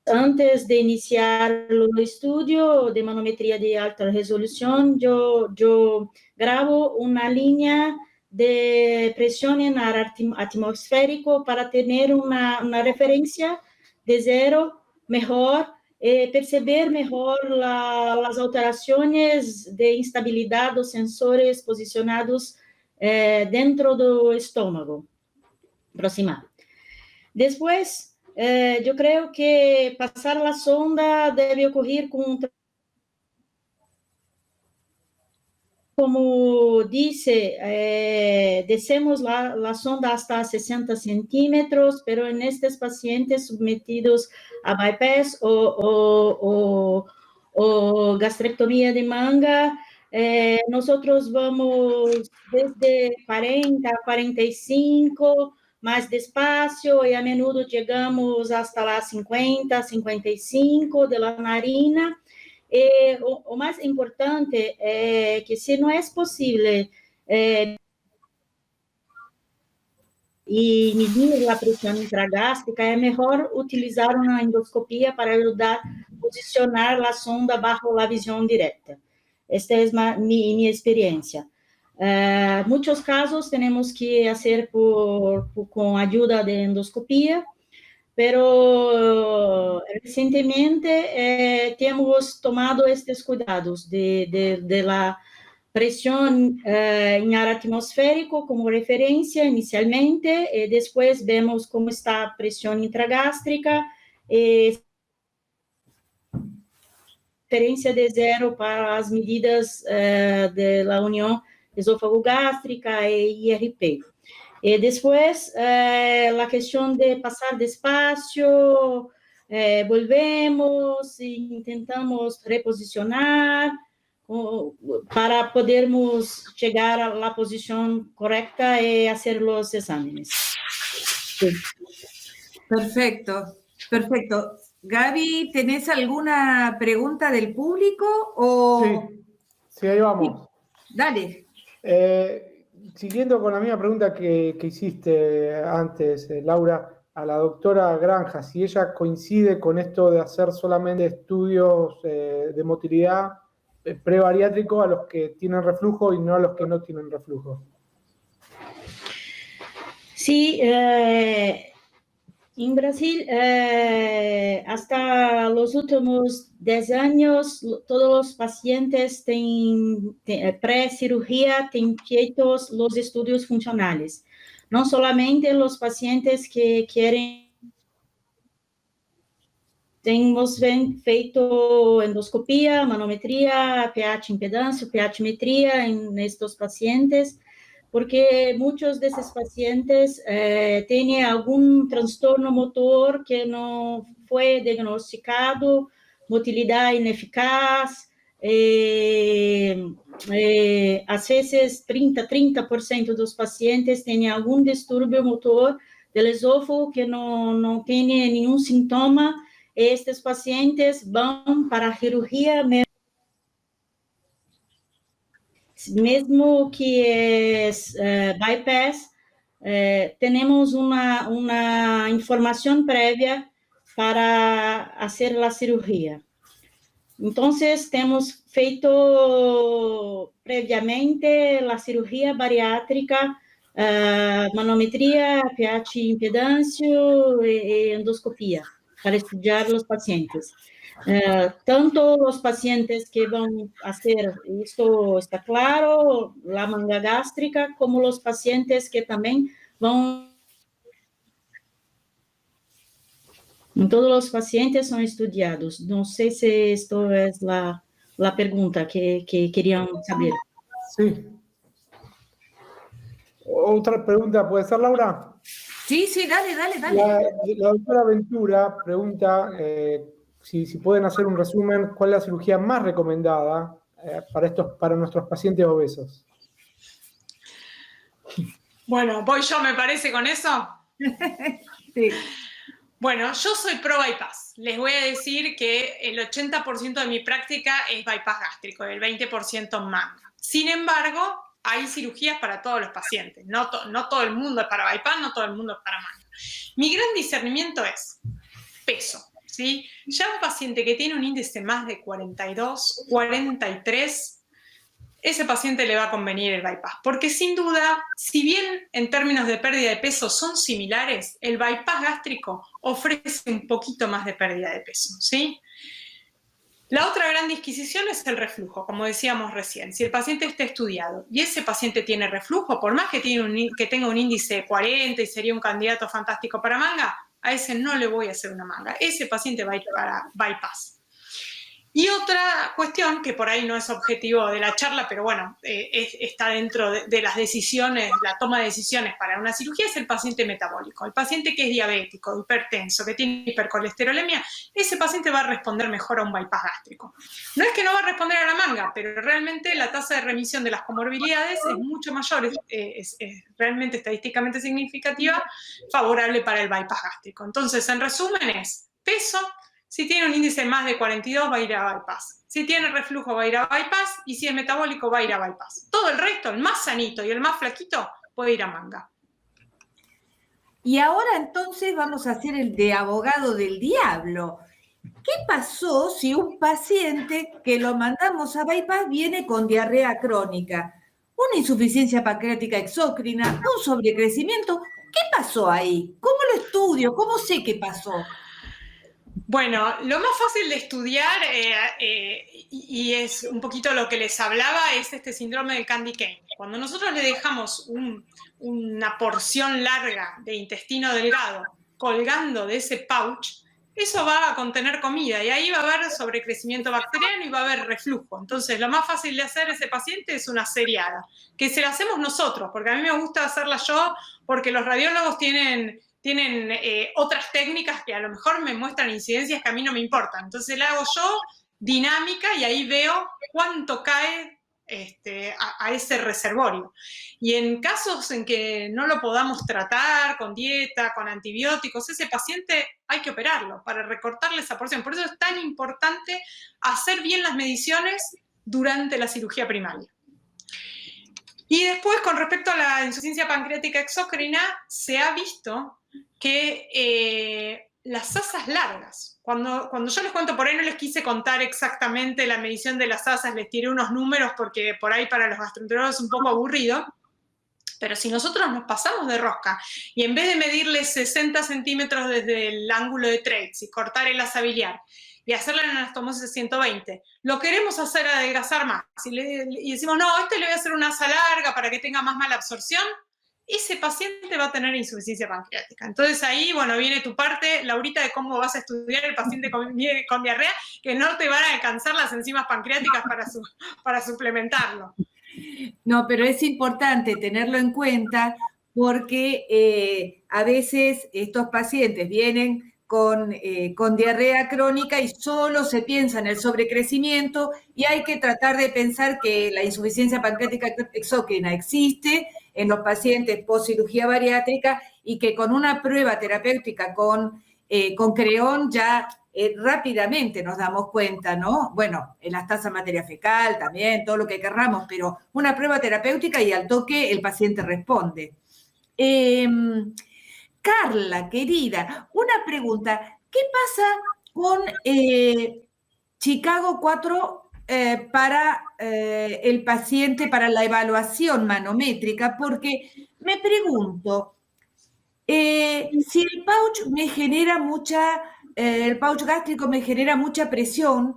Antes de iniciar el estudio de manometría de alta resolución, yo grabo una línea de presión en ar atmosférico para tener una referencia de cero mejor, perceber mejor las alteraciones de instabilidad de los sensores posicionados dentro del estómago proximal. Después, yo creo que pasar la sonda debe ocurrir como dice, descemos la sonda hasta 60 centímetros, pero en estos pacientes sometidos a bypass o gastrectomía de manga, nosotros vamos desde 40 a 45, más despacio, y a menudo llegamos hasta las 50, 55 de la narina. O más importante es que si no es posible y medir la presión intragástrica, es mejor utilizar una endoscopia para ayudar a posicionar la sonda bajo la visión directa. Esta es mi experiencia. Muchos casos tenemos que hacer con ayuda de endoscopia, pero recientemente hemos tomado estos cuidados de la presión en ar atmosférico como referencia inicialmente, después vemos cómo está la presión intragástrica, referencia de cero para las medidas de la unión esófago-gástrica e IRP. Después, la cuestión de pasar despacio, volvemos e intentamos reposicionar para podermos llegar a la posición correcta y hacer los exámenes.
Sí. Perfecto, perfecto. Gaby, ¿tenés alguna pregunta del público? O...
Sí, ahí vamos.
Sí. Dale.
Siguiendo con la misma pregunta que hiciste antes, Laura, a la doctora Granja, si ella coincide con esto de hacer solamente estudios de motilidad prebariátrico a los que tienen reflujo y no a los que no tienen reflujo.
Sí, en Brasil, hasta los últimos 10 años, todos los pacientes pre-cirugía tienen hechos los estudios funcionales. No solamente los pacientes que quieren. Hemos feito endoscopia, manometría, pH impedância, pH-metría en estos pacientes, porque muchos de esos pacientes tienen algún trastorno motor que no fue diagnosticado, motilidad ineficaz, a veces 30% de los pacientes tienen algún disturbio motor del esófago que no tiene ningún síntoma. Estes pacientes van para a cirurgia mesmo que es bypass, tenemos una información previa para hacer la cirugía. Entonces, hemos feito previamente la cirugía bariátrica, manometría, pH impedância e endoscopia, para estudiar los pacientes. Tanto los pacientes que van a hacer, esto está claro, la manga gástrica, como los pacientes que también van. Todos los pacientes son estudiados. No sé si esto es la pregunta que querían saber.
Sí. Otra pregunta, ¿puede ser, Laura?
Sí, dale.
La doctora Ventura pregunta si pueden hacer un resumen, ¿cuál es la cirugía más recomendada para nuestros pacientes obesos?
Bueno, voy yo, me parece, con eso.
Sí.
Bueno, yo soy pro bypass. Les voy a decir que el 80% de mi práctica es bypass gástrico, el 20% manga. Sin embargo, hay cirugías para todos los pacientes. No todo el mundo es para bypass, no todo el mundo es para manga. Mi gran discernimiento es peso, ¿sí? Ya un paciente que tiene un índice más de 42, 43, ese paciente le va a convenir el bypass, porque sin duda, si bien en términos de pérdida de peso son similares, el bypass gástrico ofrece un poquito más de pérdida de peso, ¿sí? La otra gran disquisición es el reflujo, como decíamos recién. Si el paciente está estudiado y ese paciente tiene reflujo, por más que tenga un índice de 40 y sería un candidato fantástico para manga, a ese no le voy a hacer una manga. Ese paciente va a ir para bypass. Y otra cuestión, que por ahí no es objetivo de la charla, pero bueno, está dentro de las decisiones, la toma de decisiones para una cirugía, es el paciente metabólico. El paciente que es diabético, hipertenso, que tiene hipercolesterolemia, ese paciente va a responder mejor a un bypass gástrico. No es que no va a responder a la manga, pero realmente la tasa de remisión de las comorbilidades es mucho mayor, es realmente estadísticamente significativa, favorable para el bypass gástrico. Entonces, en resumen es peso. Si tiene un índice más de 42, va a ir a bypass. Si tiene reflujo, va a ir a bypass. Y si es metabólico, va a ir a bypass. Todo el resto, el más sanito y el más flaquito, puede ir a manga.
Y ahora entonces vamos a hacer el de abogado del diablo. ¿Qué pasó si un paciente que lo mandamos a bypass viene con diarrea crónica, una insuficiencia pancreática exócrina, un sobrecrecimiento? ¿Qué pasó ahí? ¿Cómo lo estudio? ¿Cómo sé qué pasó?
Bueno, lo más fácil de estudiar, y es un poquito lo que les hablaba, es este síndrome del candy cane. Cuando nosotros le dejamos una porción larga de intestino delgado colgando de ese pouch, eso va a contener comida y ahí va a haber sobrecrecimiento bacteriano y va a haber reflujo. Entonces, lo más fácil de hacer ese paciente es una seriada, que se la hacemos nosotros, porque a mí me gusta hacerla yo, porque los radiólogos tienen otras técnicas que a lo mejor me muestran incidencias que a mí no me importan. Entonces la hago yo dinámica y ahí veo cuánto cae a ese reservorio. Y en casos en que no lo podamos tratar con dieta, con antibióticos, ese paciente hay que operarlo para recortarle esa porción. Por eso es tan importante hacer bien las mediciones durante la cirugía primaria. Y después, con respecto a la insuficiencia pancreática exócrina, se ha visto que las asas largas, cuando yo les cuento, por ahí no les quise contar exactamente la medición de las asas, les tiré unos números porque por ahí para los gastroenterólogos es un poco aburrido, pero si nosotros nos pasamos de rosca y en vez de medirle 60 centímetros desde el ángulo de Treitz y cortar el asa biliar y hacerle en anastomosis de 120, lo queremos hacer adelgazar más y decimos, no, le voy a hacer una asa larga para que tenga más mala absorción, ese paciente va a tener insuficiencia pancreática. Entonces ahí, bueno, viene tu parte, Laurita, de cómo vas a estudiar el paciente con diarrea, que no te van a alcanzar las enzimas pancreáticas para suplementarlo.
No, pero es importante tenerlo en cuenta porque a veces estos pacientes vienen con diarrea crónica y solo se piensa en el sobrecrecimiento y hay que tratar de pensar que la insuficiencia pancreática exócrina existe en los pacientes post cirugía bariátrica y que con una prueba terapéutica con creón ya rápidamente nos damos cuenta, ¿no? Bueno, en las tasas de materia fecal también, todo lo que querramos, pero una prueba terapéutica y al toque el paciente responde. Carla, querida, una pregunta. ¿Qué pasa con Chicago 4 para el paciente, para la evaluación manométrica? Porque me pregunto, si el pouch me genera el pouch gástrico me genera mucha presión,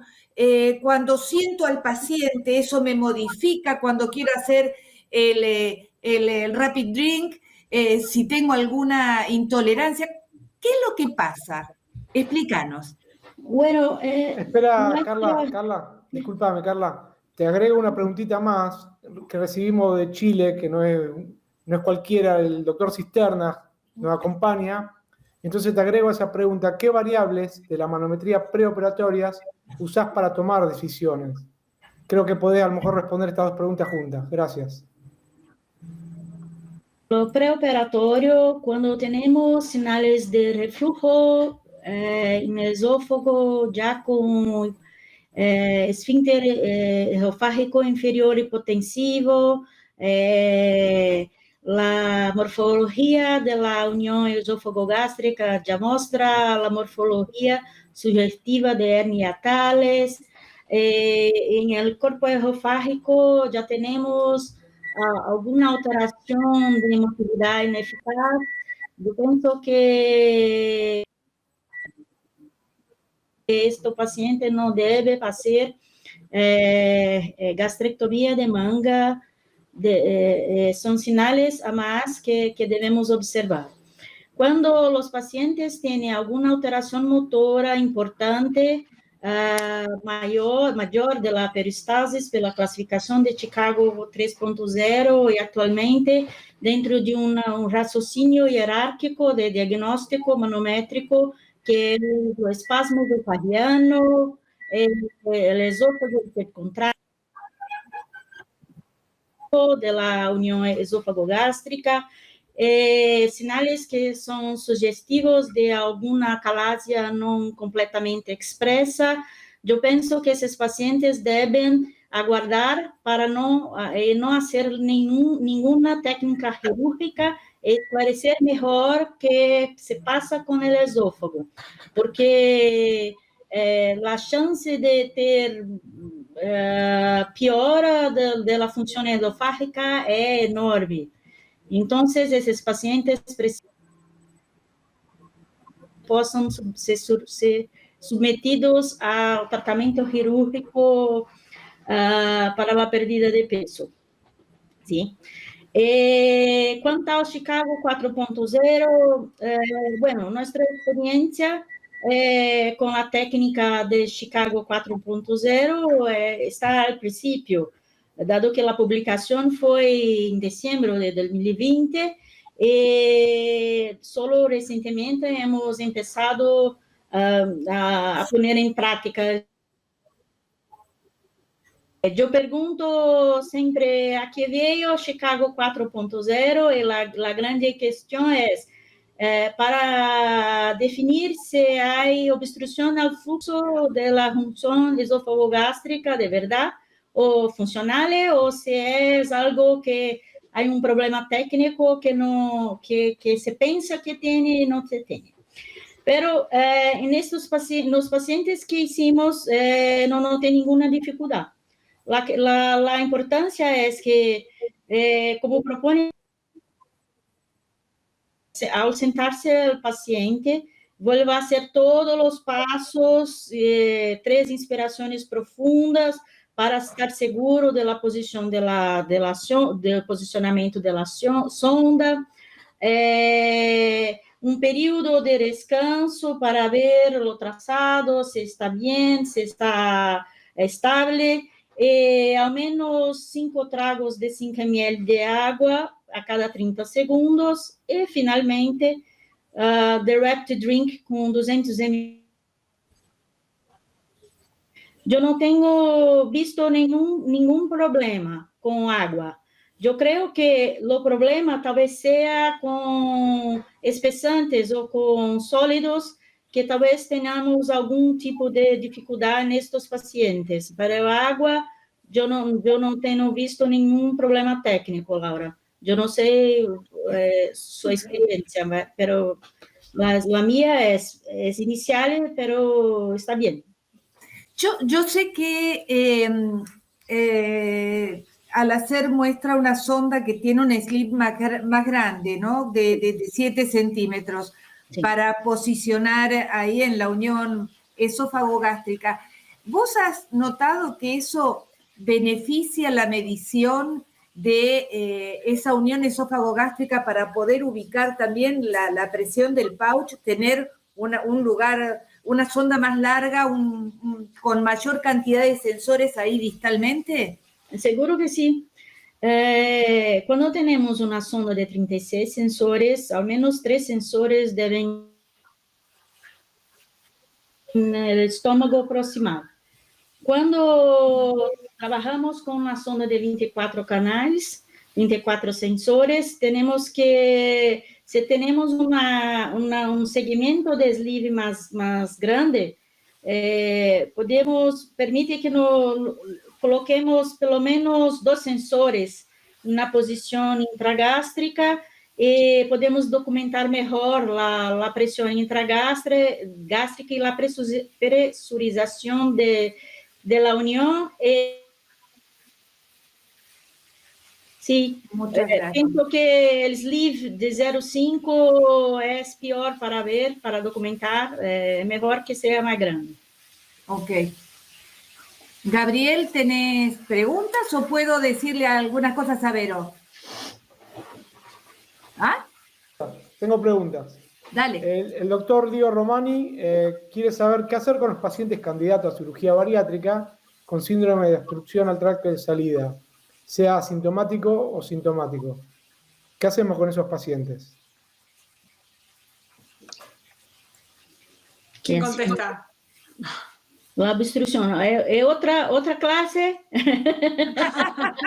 cuando siento al paciente, eso me modifica cuando quiero hacer el rapid drink, si tengo alguna intolerancia. ¿Qué es lo que pasa? Explícanos.
Bueno,
espera, Carla, discúlpame, Carla. Te agrego una preguntita más que recibimos de Chile, que no es cualquiera, el doctor Cisterna nos acompaña. Entonces te agrego esa pregunta: ¿qué variables de la manometría preoperatorias usás para tomar decisiones? Creo que podés a lo mejor responder estas dos preguntas juntas. Gracias.
Lo preoperatorio, cuando tenemos señales de reflujo en el esófago, ya con esfínter esofágico inferior hipotensivo, La morfología de la unión esófago-gástrica ya muestra la morfología sugestiva de hernia hiatales. En el cuerpo esofágico ya tenemos alguna alteración de motilidad ineficaz. Yo pienso que este paciente no debe hacer gastrectomía de manga. Son señales a más que debemos observar. Cuando los pacientes tienen alguna alteración motora importante, mayor de la peristalsis, de la clasificación de Chicago 3.0, y actualmente dentro de un raciocinio jerárquico de diagnóstico manométrico, que es el espasmo esofágico, el esófago contrario de la unión esófago-gástrica, sinais que são sugestivos de alguma calasia não completamente expressa. Eu penso que esses pacientes devem aguardar para não fazer nenhuma técnica cirúrgica e esclarecer melhor o que se passa com o esôfago, porque a chance de ter piora da função esofágica é enorme. Então, esses pacientes possam ser submetidos ao tratamento cirúrgico para a perda de peso. Sim. Quanto ao Chicago 4.0, bueno, nossa experiência com a técnica de Chicago 4.0 está ao princípio, dado que a publicação foi em dezembro de 2020, e só recentemente hemos começado a pôr em prática. Eu pergunto sempre a que veio Chicago 4.0, e a grande questão é para definir se há obstrução ao fluxo da função esófago-gástrica de verdade, o funcional, ou se é algo que há problema técnico que se pensa que tem e não se tem. Pero nos pacientes que hicimos, não tem nenhuma dificuldade. A importância é que, como propõe, ao sentar-se o paciente, vuelva a hacer todos os passos, 3 inspirações profundas, para estar seguro da posição do posicionamento da sonda, período de descanso para ver o traçado, se está bem, se está estável, ao menos 5 tragos de 5 ml de água a cada 30 segundos, e, finalmente, direct drink com 200 ml. Eu não tenho visto nenhum problema com água. Eu creio que o problema talvez seja com espessantes ou com sólidos, que talvez tenhamos algum tipo de dificuldade nestes pacientes. Para a água, eu não tenho visto nenhum problema técnico, Laura. Eu não sei sua experiência, mas a minha é inicial, mas está bem.
Yo sé que al hacer muestra una sonda que tiene un slit más grande, ¿no? De 7 centímetros, sí, para posicionar ahí en la unión esófago-gástrica. ¿Vos has notado que eso beneficia la medición de esa unión esófago-gástrica para poder ubicar también la presión del pouch, tener un lugar, una sonda más larga, con mayor cantidad de sensores ahí distalmente?
Seguro que sí. Cuando tenemos una sonda de 36 sensores, al menos 3 sensores deben en el estómago proximal. Cuando trabajamos con una sonda de 24 canales, 24 sensores, tenemos que, si tenemos un segmento de sleeve más grande, permite que coloquemos pelo menos 2 sensores una posición intragástrica, podemos documentar mejor la presión intragástrica y la presurización de la unión. Sí, pienso que el sleeve de 0,5 es peor para ver, para documentar, mejor que sea más grande.
Ok. Gabriel, ¿tenés preguntas o puedo decirle algunas cosas a Vero? ¿Ah?
Tengo preguntas.
Dale.
El doctor Dio Romani quiere saber qué hacer con los pacientes candidatos a cirugía bariátrica con síndrome de obstrucción al tracto de salida, sea asintomático o sintomático. ¿Qué hacemos con esos pacientes?
¿Quién contesta?
La obstrucción, ¿es otra clase?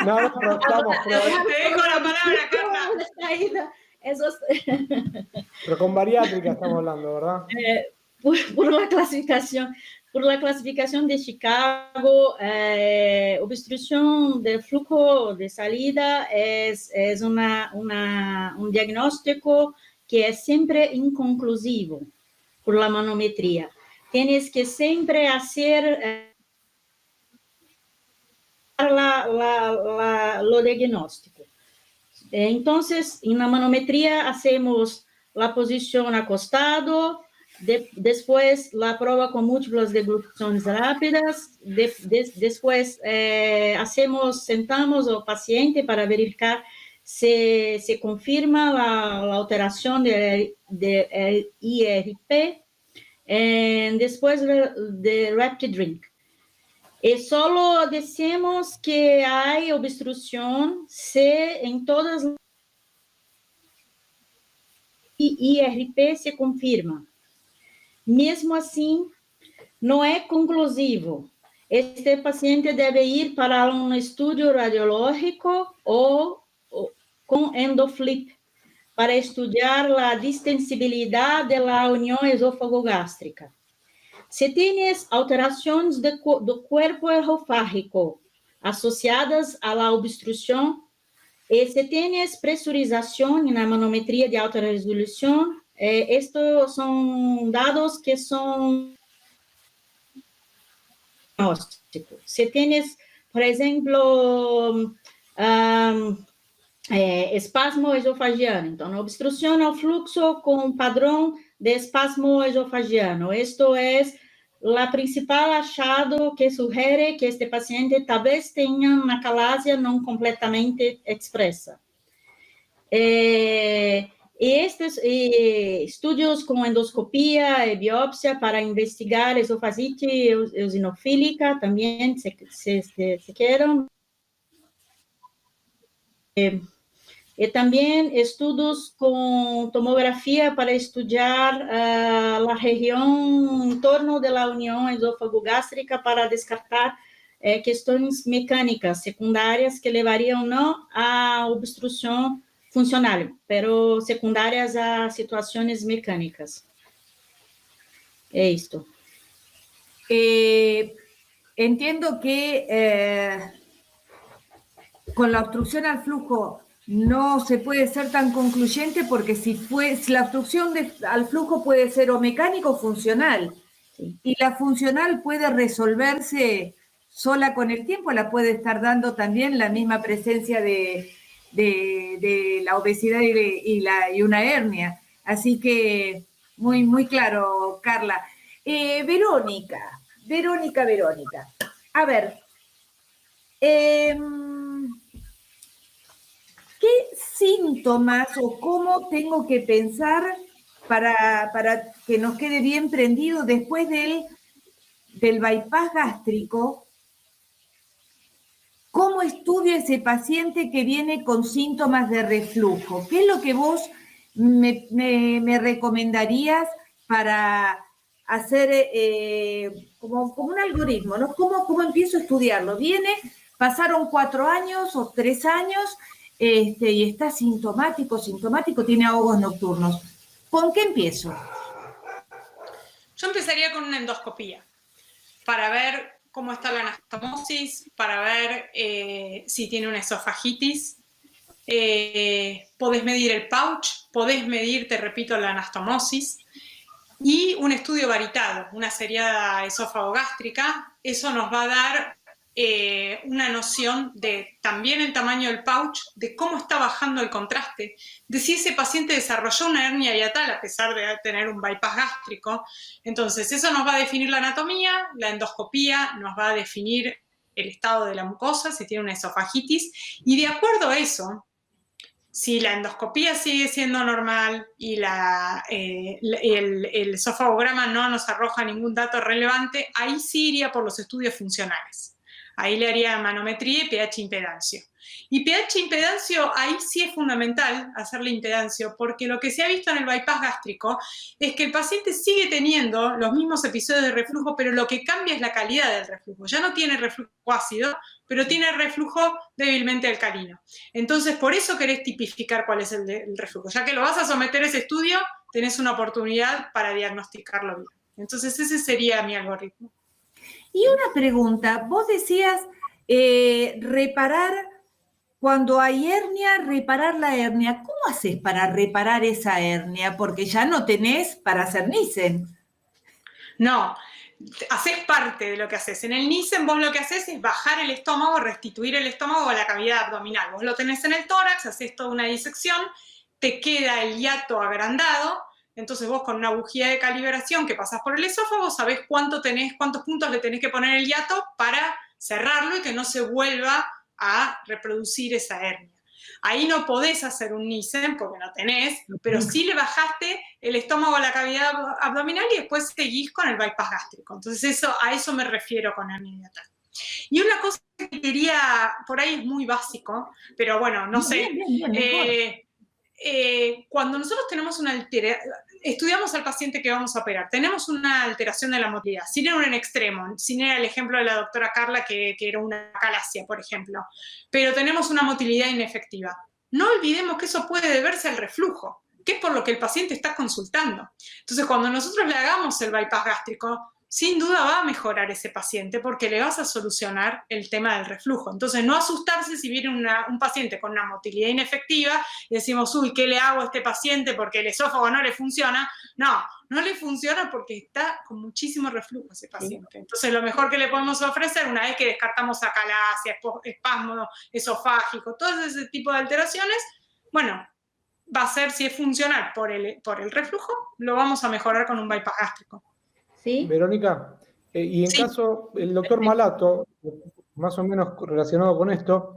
No, pero estamos.
Te dejo la palabra, Carla.
Pero con bariátrica estamos hablando, ¿verdad?
Por la clasificación de Chicago, obstrucción del flujo de salida es un diagnóstico que es siempre inconclusivo por la manometría. Tienes que siempre hacer lo diagnóstico. Entonces, en la manometría hacemos la posición acostado, después la prueba con múltiples degluciones rápidas, después sentamos al paciente para verificar si se confirma la alteración de IRP, después de rapid drink. Y solo decimos que hay obstrucción si en todas las IRP se confirma. Mesmo assim, não é conclusivo. Este paciente deve ir para um estudo radiológico ou com endoflip para estudar a distensibilidade da união esôfago-gástrica. Se tienes alterações do corpo esofágico associadas à obstrução, e se tienes presurização na manometria de alta resolução, estos são dados que são diagnósticos. Se tienes, por exemplo, espasmo esofagiano, então, obstrução ao fluxo com padrão de espasmo esofagiano. Esto é o principal achado que sugere que este paciente talvez tenha uma calásia não completamente expressa. E estes estudos com endoscopia e biópsia para investigar esofagite eosinofílica também se queiram. E também estudos com tomografia para estudar a região em torno da união esôfago-gástrica para descartar questões mecânicas secundárias que levariam não à obstrução funcional, pero secundárias a situações mecânicas. É isto.
Entiendo que con la obstrucción al flujo no se puede ser tan concluyente porque si la obstrucción al flujo puede ser o mecánico o funcional, sí. Y la funcional puede resolverse sola con el tiempo, la puede estar dando también la misma presencia de la obesidad y una hernia. Así que muy, muy claro, Carla. Verónica. A ver, ¿qué síntomas o cómo tengo que pensar para que nos quede bien prendido después del bypass gástrico? ¿Cómo estudio ese paciente que viene con síntomas de reflujo? ¿Qué es lo que vos me recomendarías para hacer como un algoritmo, ¿no? ¿Cómo empiezo a estudiarlo? Pasaron 4 años o 3 años y está sintomático, tiene ahogos nocturnos. ¿Con qué empiezo?
Yo empezaría con una endoscopía para ver cómo está la anastomosis, para ver si tiene una esofagitis, podés medir el pouch, podés medir, te repito, la anastomosis, y un estudio varitado, una seriada esófago-gástrica. Eso nos va a dar una noción de también el tamaño del pouch, de cómo está bajando el contraste, de si ese paciente desarrolló una hernia hiatal a pesar de tener un bypass gástrico. Entonces, eso nos va a definir la anatomía, la endoscopía nos va a definir el estado de la mucosa, si tiene una esofagitis, y de acuerdo a eso, si la endoscopía sigue siendo normal y el esofagograma no nos arroja ningún dato relevante, ahí sí iría por los estudios funcionales. Ahí le haría manometría y pH impedancio. Y pH impedancio, ahí sí es fundamental hacerle impedancio, porque lo que se ha visto en el bypass gástrico es que el paciente sigue teniendo los mismos episodios de reflujo, pero lo que cambia es la calidad del reflujo. Ya no tiene reflujo ácido, pero tiene reflujo débilmente alcalino. Entonces, por eso querés tipificar cuál es el reflujo. Ya que lo vas a someter a ese estudio, tenés una oportunidad para diagnosticarlo bien. Entonces, ese sería mi algoritmo.
Y una pregunta, vos decías reparar, cuando hay hernia, reparar la hernia. ¿Cómo haces para reparar esa hernia? Porque ya no tenés para hacer Nissen.
No, haces parte de lo que haces. En el Nissen vos lo que haces es bajar el estómago, restituir el estómago a la cavidad abdominal. Vos lo tenés en el tórax, haces toda una disección, te queda el hiato agrandado. Entonces vos con una bujía de calibración que pasás por el esófago sabés cuántos puntos le tenés que poner el hiato para cerrarlo y que no se vuelva a reproducir esa hernia. Ahí no podés hacer un Nissen porque no tenés, pero sí le bajaste el estómago a la cavidad abdominal y después seguís con el bypass gástrico. Entonces a eso me refiero con hernia hiatal. Y una cosa que quería, por ahí es muy básico, pero bueno, no sé. Cuando nosotros tenemos una alteración, estudiamos al paciente que vamos a operar, tenemos una alteración de la motilidad, sin ir en extremo, sin ir al ejemplo de la doctora Carla, que era una acalasia, por ejemplo, pero tenemos una motilidad inefectiva. No olvidemos que eso puede deberse al reflujo, que es por lo que el paciente está consultando. Entonces, cuando nosotros le hagamos el bypass gástrico, sin duda va a mejorar ese paciente porque le vas a solucionar el tema del reflujo. Entonces, no asustarse si viene un paciente con una motilidad inefectiva y decimos, uy, ¿qué le hago a este paciente porque el esófago no le funciona? No, no le funciona porque está con muchísimo reflujo ese paciente. Entonces, lo mejor que le podemos ofrecer, una vez que descartamos acalasia, espasmo esofágico, todo ese tipo de alteraciones, bueno, va a ser, si es funcional por el reflujo, lo vamos a mejorar con un bypass gástrico.
¿Sí? Verónica, y en caso, el doctor Malato, más o menos relacionado con esto,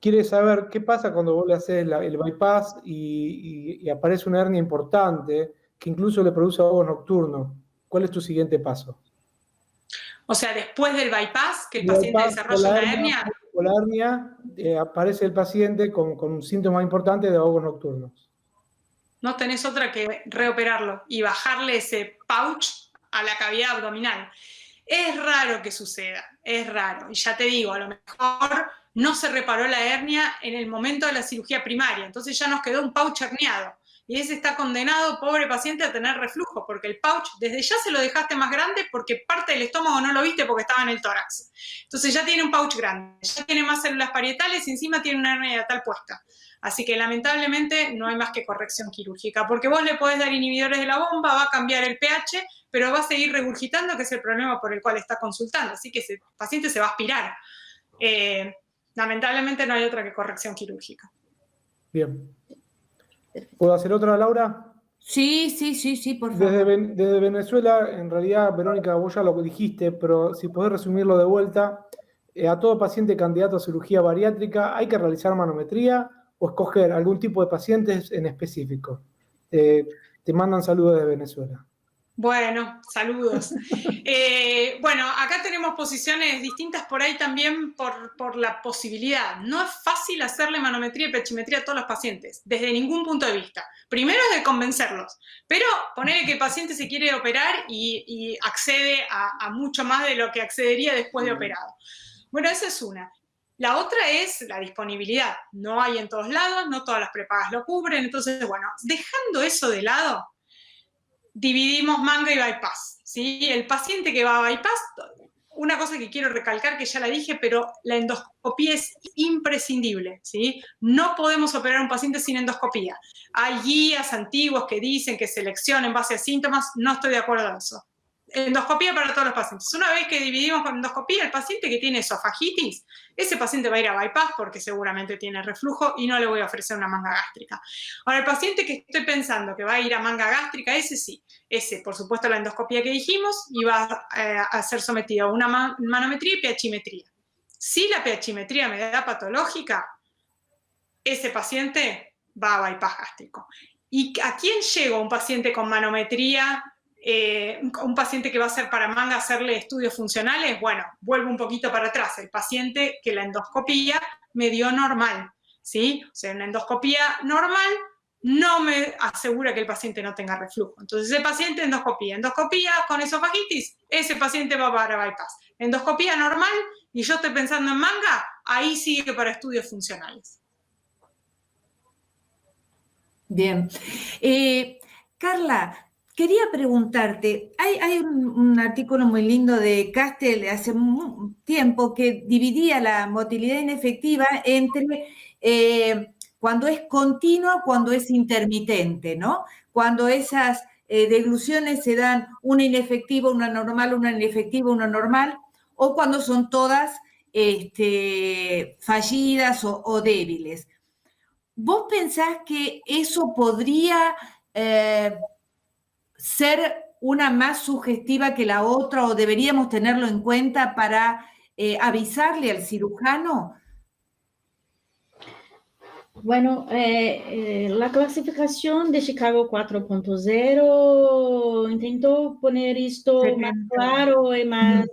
quiere saber qué pasa cuando vos le haces el bypass y aparece una hernia importante que incluso le produce ahogos nocturnos. ¿Cuál es tu siguiente paso?
O sea, después del bypass, que el paciente desarrolla una hernia.
Con la hernia aparece el paciente con un síntoma importante de ahogos nocturnos.
No tenés otra que reoperarlo y bajarle ese pouch a la cavidad abdominal. Es raro que suceda, es raro. Y ya te digo, a lo mejor no se reparó la hernia en el momento de la cirugía primaria, entonces ya nos quedó un pouch herniado. Y ese está condenado, pobre paciente, a tener reflujo, porque el pouch desde ya se lo dejaste más grande porque parte del estómago no lo viste porque estaba en el tórax. Entonces ya tiene un pouch grande, ya tiene más células parietales y encima tiene una hernia hiatal puesta. Así que lamentablemente no hay más que corrección quirúrgica, porque vos le podés dar inhibidores de la bomba, va a cambiar el pH, pero va a seguir regurgitando, que es el problema por el cual está consultando. Así que ese paciente se va a aspirar. Lamentablemente no hay otra que corrección quirúrgica.
Bien. ¿Puedo hacer otra, Laura?
Sí, por favor.
Desde Venezuela, en realidad, Verónica, vos ya lo dijiste, pero si podés resumirlo de vuelta, a todo paciente candidato a cirugía bariátrica, ¿hay que realizar manometría o escoger algún tipo de pacientes en específico? Te mandan saludos desde Venezuela.
Bueno, saludos. Bueno, acá tenemos posiciones distintas por ahí también por la posibilidad. No es fácil hacerle manometría y pechimetría a todos los pacientes, desde ningún punto de vista. Primero es de convencerlos, pero ponerle que el paciente se quiere operar y accede a mucho más de lo que accedería después de operado. Bueno, esa es una. La otra es la disponibilidad. No hay en todos lados, no todas las prepagas lo cubren. Entonces, bueno, dejando eso de lado, dividimos manga y bypass, ¿sí? El paciente que va a bypass, una cosa que quiero recalcar, que ya la dije, pero la endoscopía es imprescindible, ¿sí? No podemos operar a un paciente sin endoscopía. Hay guías antiguos que dicen que seleccionen en base a síntomas, no estoy de acuerdo en eso. Endoscopía para todos los pacientes. Una vez que dividimos con endoscopía, el paciente que tiene esofagitis, ese paciente va a ir a bypass porque seguramente tiene reflujo y no le voy a ofrecer una manga gástrica. Ahora, el paciente que estoy pensando que va a ir a manga gástrica, ese sí. Ese, por supuesto, la endoscopía que dijimos, y va a ser sometido a una manometría y pHimetría. Si la pHimetría me da patológica, ese paciente va a bypass gástrico. ¿Y a quién llega un paciente con manometría? Un paciente que va a ser para manga hacerle estudios funcionales, bueno, vuelvo un poquito para atrás, el paciente que la endoscopía me dio normal, ¿sí? O sea, una endoscopía normal no me asegura que el paciente no tenga reflujo. Entonces, ese paciente endoscopía con esofagitis, ese paciente va para bypass. Endoscopía normal y yo estoy pensando en manga, ahí sigue para estudios funcionales.
Bien. Carla, quería preguntarte, hay un artículo muy lindo de Castel hace tiempo que dividía la motilidad inefectiva entre cuando es continua, cuando es intermitente, ¿no? Cuando esas degluciones se dan una inefectiva, una normal, una inefectiva, una normal, o cuando son todas fallidas o débiles. ¿Vos pensás que eso podría ser una más sugestiva que la otra o deberíamos tenerlo en cuenta para avisarle al cirujano?
Bueno, la clasificación de Chicago 4.0 intentó poner esto más claro y más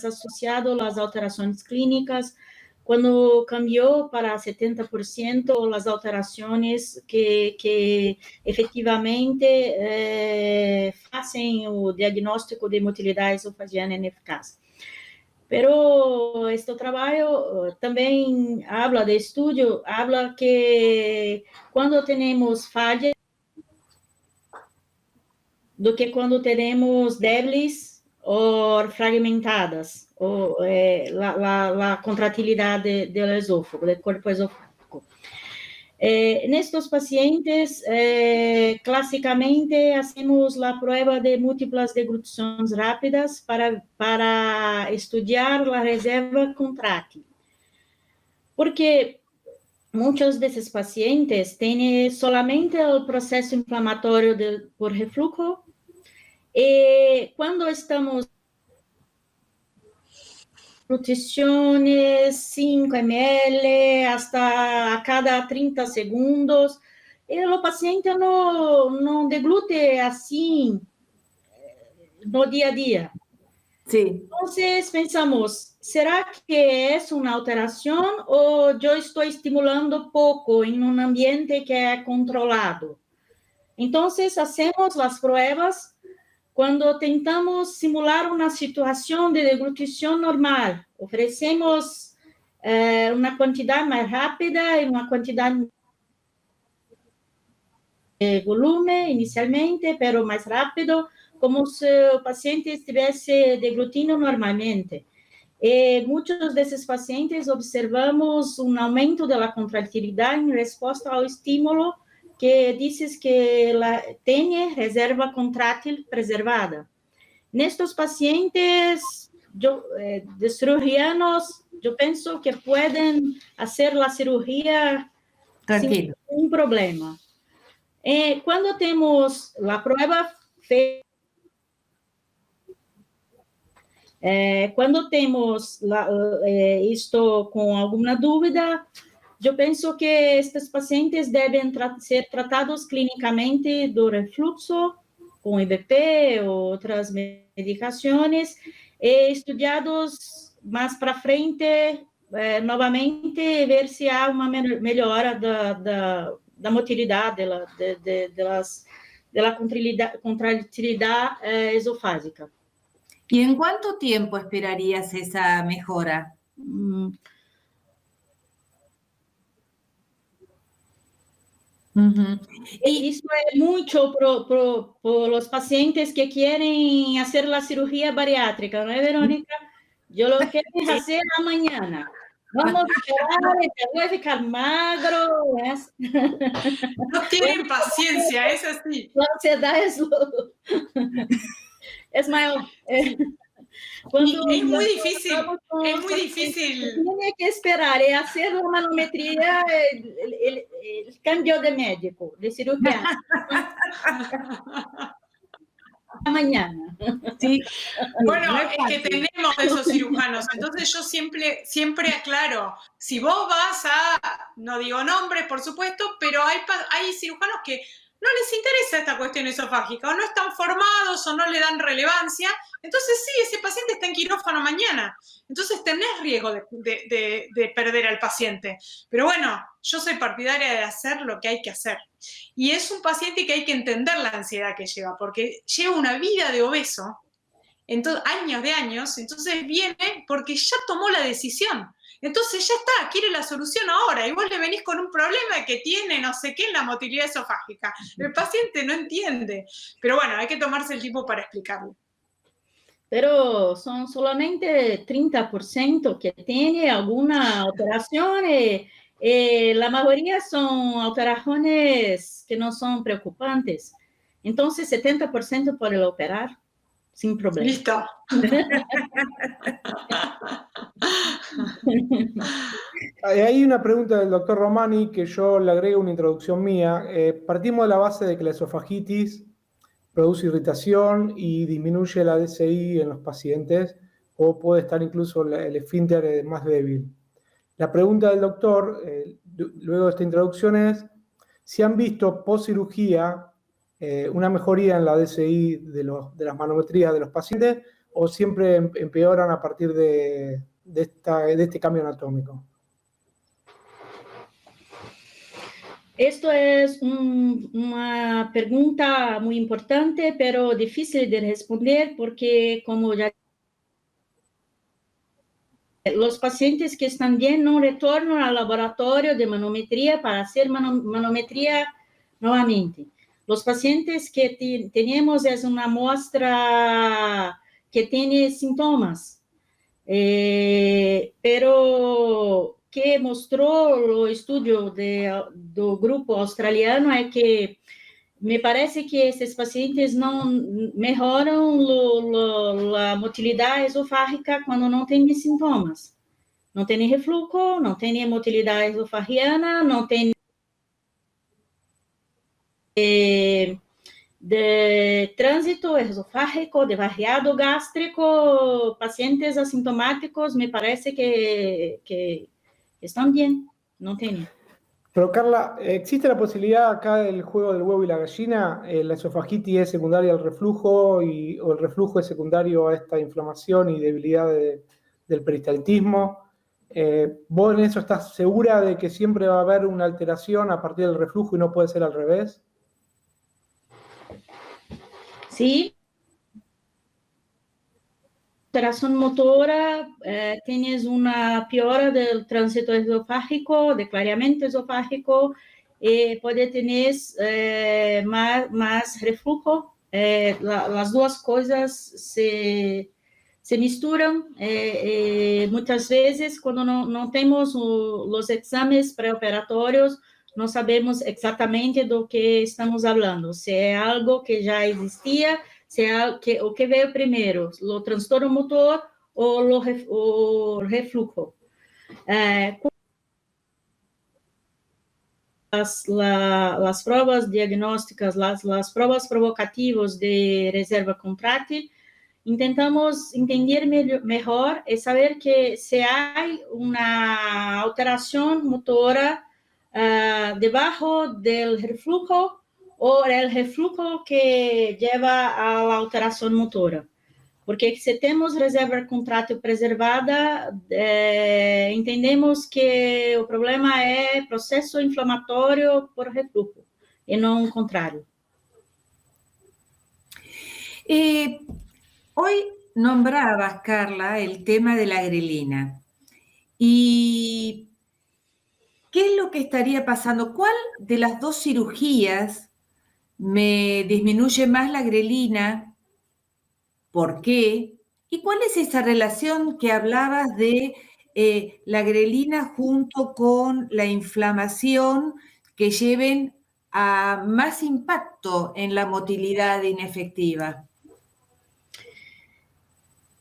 asociado a las alteraciones clínicas, cuando cambió para 70% las alteraciones que efectivamente hacen el diagnóstico de motilidad esofagiana ineficaz. Pero este trabalho também habla de estudio, habla que quando temos falhas, do que quando temos débiles ou fragmentadas, ou a contratilidade do esôfago, do corpo esofágico. Nestes pacientes, classicamente, hacemos a prova de múltiplas deglutições rápidas para estudar a reserva contrátil. Porque muitos desses pacientes têm solamente o processo inflamatório por refluxo, e quando estamos nutriciones 5 ml hasta a cada 30 segundos, e o paciente não deglute assim no dia a dia.
Sí.
Então, pensamos, será que é uma alteração ou eu estou estimulando pouco em um ambiente que é controlado? Então, hacemos as provas quando tentamos simular uma situação de deglutição normal. Oferecemos uma quantidade mais rápida e uma quantidade de volume inicialmente, pero mais rápido, como se o paciente estivesse deglutindo normalmente. E muitos desses pacientes observamos um aumento da contratilidade em resposta ao estímulo que dices que ela tem reserva contrátil preservada. Nestes pacientes de cirurgianos, eu penso que podem fazer a cirurgia sem nenhum problema. Quando temos a prova feita, quando temos isto com alguma dúvida, eu penso que estes pacientes devem ser tratados clinicamente do refluxo, com IBP ou outras medicações, e estudados mais para frente, novamente, ver se há uma melhora da motilidade, da contratilidade esofágica.
¿Y en cuánto tiempo esperarías esa mejora?
Isso é muito para os pacientes que querem fazer a cirurgia bariátrica, não é, Verônica? Yo lo quiero hacer mañana. Vamos a esperar, te voy a ficar magro.
No tienen paciencia, es así.
La ansiedad es mayor.
Y es muy difícil, es muy difícil.
Tiene que esperar y hacer la manometría, el cambio de médico, de cirujano. Mañana.
Sí.
Bueno,
No
es que tenemos esos cirujanos, entonces yo siempre aclaro, si vos vas a, no digo nombres, por supuesto, pero hay cirujanos que no les interesa esta cuestión esofágica, o no están formados, o no le dan relevancia, entonces sí, ese paciente está en quirófano mañana, entonces tenés riesgo de perder al paciente. Pero bueno, yo soy partidaria de hacer lo que hay que hacer. Y es un paciente que hay que entender la ansiedad que lleva, porque lleva una vida de obeso, años de años, entonces viene porque ya tomó la decisión. Entonces ya está, quiere la solución ahora, y vos le venís con un problema que tiene no sé qué en la motilidad esofágica. El paciente no entiende, pero bueno, hay que tomarse el tiempo para explicarlo.
Pero son solamente 30% que tiene alguna alteración la mayoría son alteraciones que no son preocupantes. Entonces, 70% puede operar sin problema.
Listo.
Hay una pregunta del doctor Romani que yo le agrego una introducción mía. Partimos de la base de que la esofagitis produce irritación y disminuye la DCI en los pacientes, o puede estar incluso el esfínter más débil. La pregunta del doctor, luego de esta introducción, es si han visto post cirugía una mejoría en la DCI de las manometrías de los pacientes, o siempre empeoran a partir de este cambio anatómico.
Esto es una pregunta muy importante, pero difícil de responder porque, como ya los pacientes que están bien no retornan al laboratorio de manometría para hacer manometría nuevamente. Los pacientes que tenemos es una muestra que tiene síntomas, pero que mostró el estudio del grupo australiano es que me parece que esses pacientes não melhoram a motilidade esofágica quando não têm sintomas. Não tem refluxo, não tem motilidade esofagiana, não tem de trânsito esofágico, de barriado gástrico. Pacientes asintomáticos, me parece que están bien, no tienen.
Pero Carla, ¿existe la posibilidad acá del juego del huevo y la gallina? ¿La esofagitis es secundaria al reflujo o el reflujo es secundario a esta inflamación y debilidad del peristaltismo? ¿Vos en eso estás segura de que siempre va a haber una alteración a partir del reflujo y no puede ser al revés?
Sí. Alteración motora, tienes una peora del tránsito esofágico, de clareamiento esofágico, puede tener más reflujo. Las dos cosas se misturan. Muchas veces, cuando no tenemos los exámenes preoperatorios, no sabemos exactamente de que estamos hablando, si es algo que ya existía, o que veio primeiro, o transtorno motor ou o refluxo. Las pruebas diagnósticas, las pruebas provocativas de reserva contrátil, intentamos entender mejor y saber que si hay una alteración motora debajo del reflujo, ou é o refluxo que leva à alteração motora. Porque se temos reserva contrátil preservada, entendemos que o problema é processo inflamatório por refluxo, e não o contrário.
Hoy nombrabas, Carla, el tema de la grelina. ¿Y qué es lo que estaría pasando? ¿Cuál de las dos cirugías me disminuye más la grelina? ¿Por qué? ¿Y cuál es esa relación que hablabas de la grelina junto con la inflamación que lleven a más impacto en la motilidad inefectiva?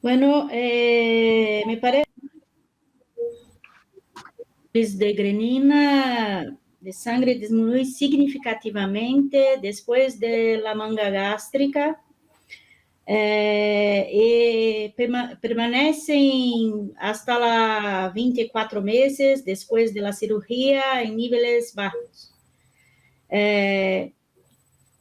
Bueno, me parece que de grelina de sangre disminuye significativamente después de la manga gástrica. Y permanecen hasta los 24 meses después de la cirugía en niveles bajos.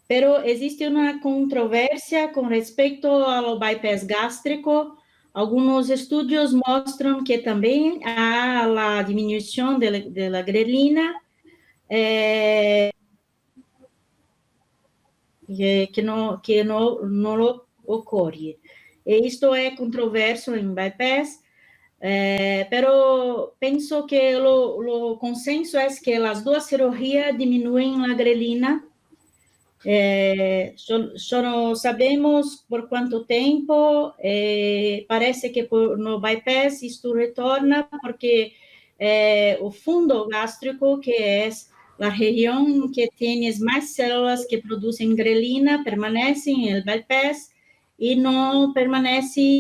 Pero existe una controversia con respecto al bypass gástrico. Algunos estudios muestran que también hay la disminución de la grelina, que no lo ocurre. Esto es controverso en bypass, pero pienso que lo consenso es que las dos cirugías disminuyen la grelina. Solo sabemos por cuánto tiempo. Parece que no bypass esto retorna porque el fundo gástrico, que es la región que tiene más células que producen grelina, permanece en el bypass y no permanece.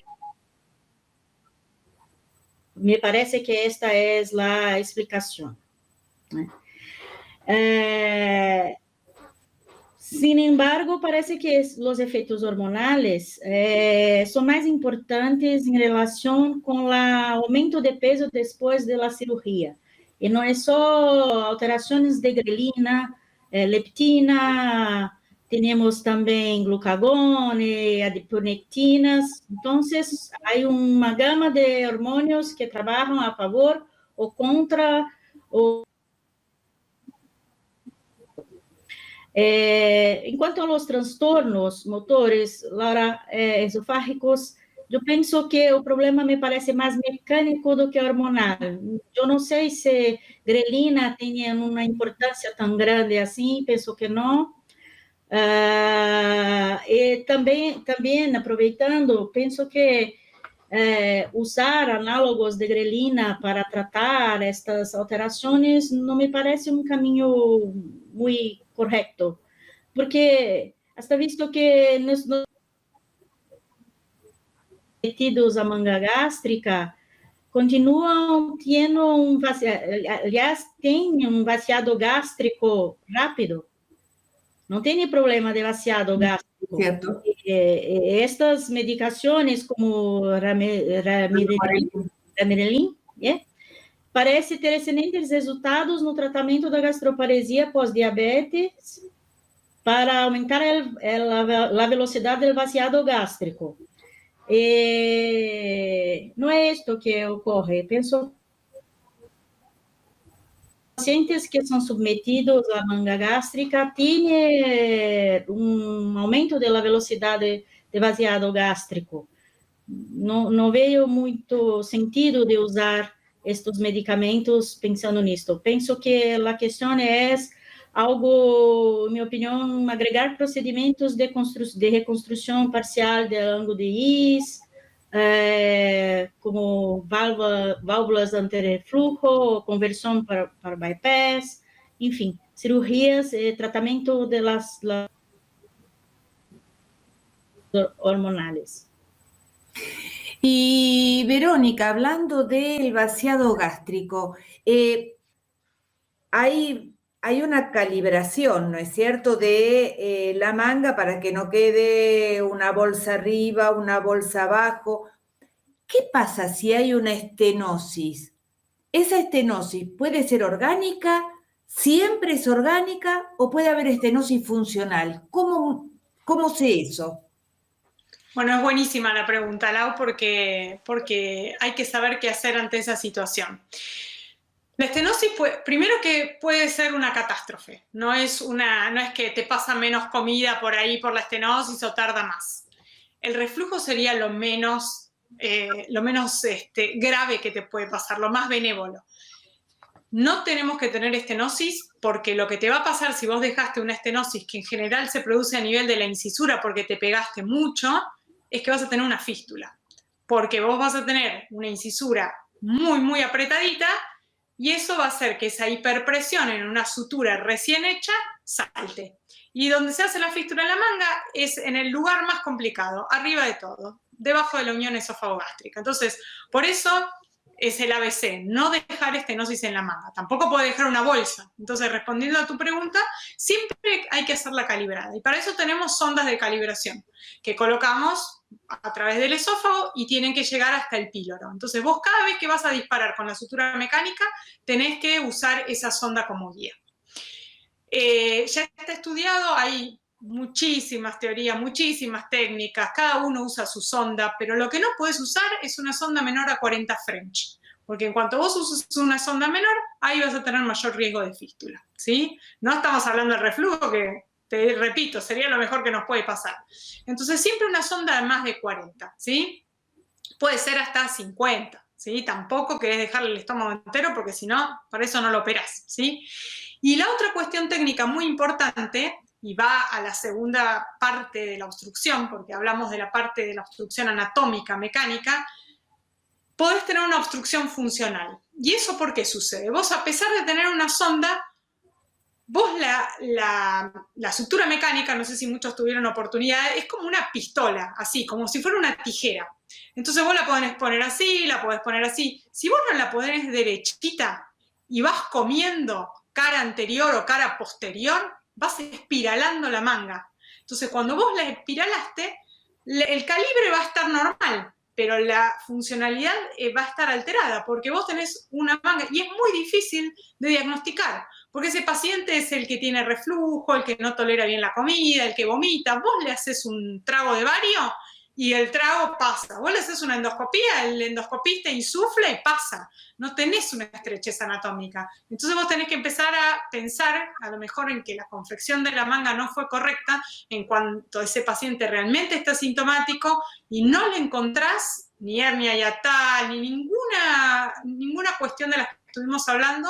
Me parece que esta es la explicación. Sin embargo, parece que los efectos hormonales son más importantes en relación con el aumento de peso después de la cirugía. Y no es solo alteraciones de grelina, leptina, tenemos también glucagón, adiponectinas. Entonces, hay una gama de hormonios que trabajan a favor o contra en cuanto a los trastornos motores, Laura, esofágicos, yo pienso que el problema me parece más mecánico do que hormonal. Yo no sé si grelina tiene una importancia tan grande así, pienso que no. Y también aproveitando, pienso que usar análogos de grelina para tratar estas alteraciones no me parece un camino muy correcto, porque hasta visto que nos metidos a manga gástrica continuam tendo aliás, tem um vaciado gástrico rápido, não tem problema de vaciado gástrico.
Cierto.
Estas medicações como Ramirelin, parece ter excelentes resultados no tratamento da gastroparesia pós-diabetes para aumentar a velocidade do vaciado gástrico. Não é isto que ocorre. Penso pacientes que são submetidos à manga gástrica têm aumento da velocidade de vaciado gástrico. Não vejo muito sentido de usar estes medicamentos pensando nisto. Penso que a questão é algo, em minha opinião, agregar procedimentos de reconstrução parcial do ângulo de IS, como válvulas antirrefluxo, conversão para bypass, enfim, cirurgias e tratamento de las hormonales.
Y Verónica, hablando del vaciado gástrico, hay una calibración, ¿no es cierto?, de la manga para que no quede una bolsa arriba, una bolsa abajo. ¿Qué pasa si hay una estenosis? ¿Esa estenosis puede ser orgánica? ¿Siempre es orgánica? ¿O puede haber estenosis funcional? ¿Cómo sé eso?
Bueno, es buenísima la pregunta, Lau, porque hay que saber qué hacer ante esa situación. La estenosis, primero que puede ser una catástrofe, no es que te pasa menos comida por ahí por la estenosis o tarda más. El reflujo sería lo menos grave que te puede pasar, lo más benévolo. No tenemos que tener estenosis porque lo que te va a pasar si vos dejaste una estenosis que en general se produce a nivel de la incisura porque te pegaste mucho, es que vas a tener una fístula. porque vos vas a tener una incisura muy, muy apretadita y eso va a hacer que esa hiperpresión en una sutura recién hecha salte. Y donde se hace la fístula en la manga es en el lugar más complicado, arriba de todo, debajo de la unión esofagogástrica. Entonces, por eso es el ABC, no dejar estenosis en la manga. Tampoco puede dejar una bolsa. Entonces, respondiendo a tu pregunta, siempre hay que hacerla calibrada. Y para eso tenemos sondas de calibración que colocamos a través del esófago y tienen que llegar hasta el píloro. Entonces, vos cada vez que vas a disparar con la sutura mecánica, tenés que usar esa sonda como guía. Ya está estudiado, hay muchísimas teorías, muchísimas técnicas, cada uno usa su sonda, pero lo que no puedes usar es una sonda menor a 40 French, porque en cuanto vos uses una sonda menor, ahí vas a tener mayor riesgo de fístula, ¿sí? No estamos hablando de reflujo, que te repito, sería lo mejor que nos puede pasar. Entonces, siempre una sonda de más de 40, ¿sí? Puede ser hasta 50, ¿sí? Tampoco querés dejarle el estómago entero, porque si no, para eso no lo operás, ¿sí? Y la otra cuestión técnica muy importante, y va a la segunda parte de la obstrucción, porque hablamos de la parte de la obstrucción anatómica, mecánica, podés tener una obstrucción funcional. ¿Y eso por qué sucede? Vos, a pesar de tener una sonda, vos la sutura mecánica, no sé si muchos tuvieron oportunidad, es como una pistola, así, como si fuera una tijera. Entonces vos la podés poner así, la podés poner así. Si vos no la ponés derechita y vas comiendo cara anterior o cara posterior, vas espiralando la manga. Entonces, cuando vos la espiralaste, el calibre va a estar normal, pero la funcionalidad va a estar alterada, porque vos tenés una manga, y es muy difícil de diagnosticar, porque ese paciente es el que tiene reflujo, el que no tolera bien la comida, el que vomita. Vos le haces un trago de bario y el trago pasa. Vos le haces una endoscopía, el endoscopista insufla y pasa. No tenés una estrechez anatómica. Entonces vos tenés que empezar a pensar, a lo mejor, en que la confección de la manga no fue correcta en cuanto ese paciente realmente está sintomático y no le encontrás ni hernia hiatal, ni ninguna cuestión de las que estuvimos hablando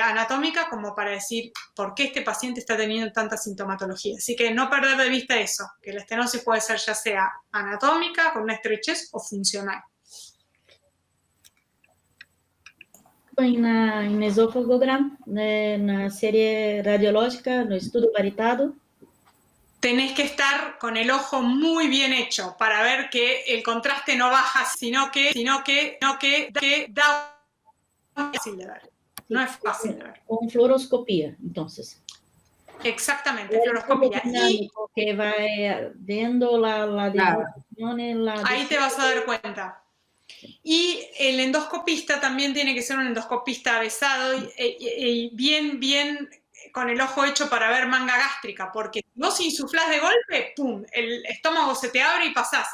anatómica como para decir por qué este paciente está teniendo tanta sintomatología. Así que no perder de vista eso, que la estenosis puede ser ya sea anatómica, con una estrechez, o funcional.
Em esôfagogram, na série radiológica, no estudo varitado,
tenés que estar con el ojo muy bien hecho para ver que el contraste no baja, sino que da fácil de ver. No es fácil de ver.
Con fluoroscopia, entonces.
Exactamente, fluoroscopia.
Y que va viendo la dilatación en la...
Ahí te vas a dar cuenta. Y el endoscopista también tiene que ser un endoscopista avesado y bien con el ojo hecho para ver manga gástrica, porque si vos insuflás de golpe, ¡pum!, el estómago se te abre y pasás.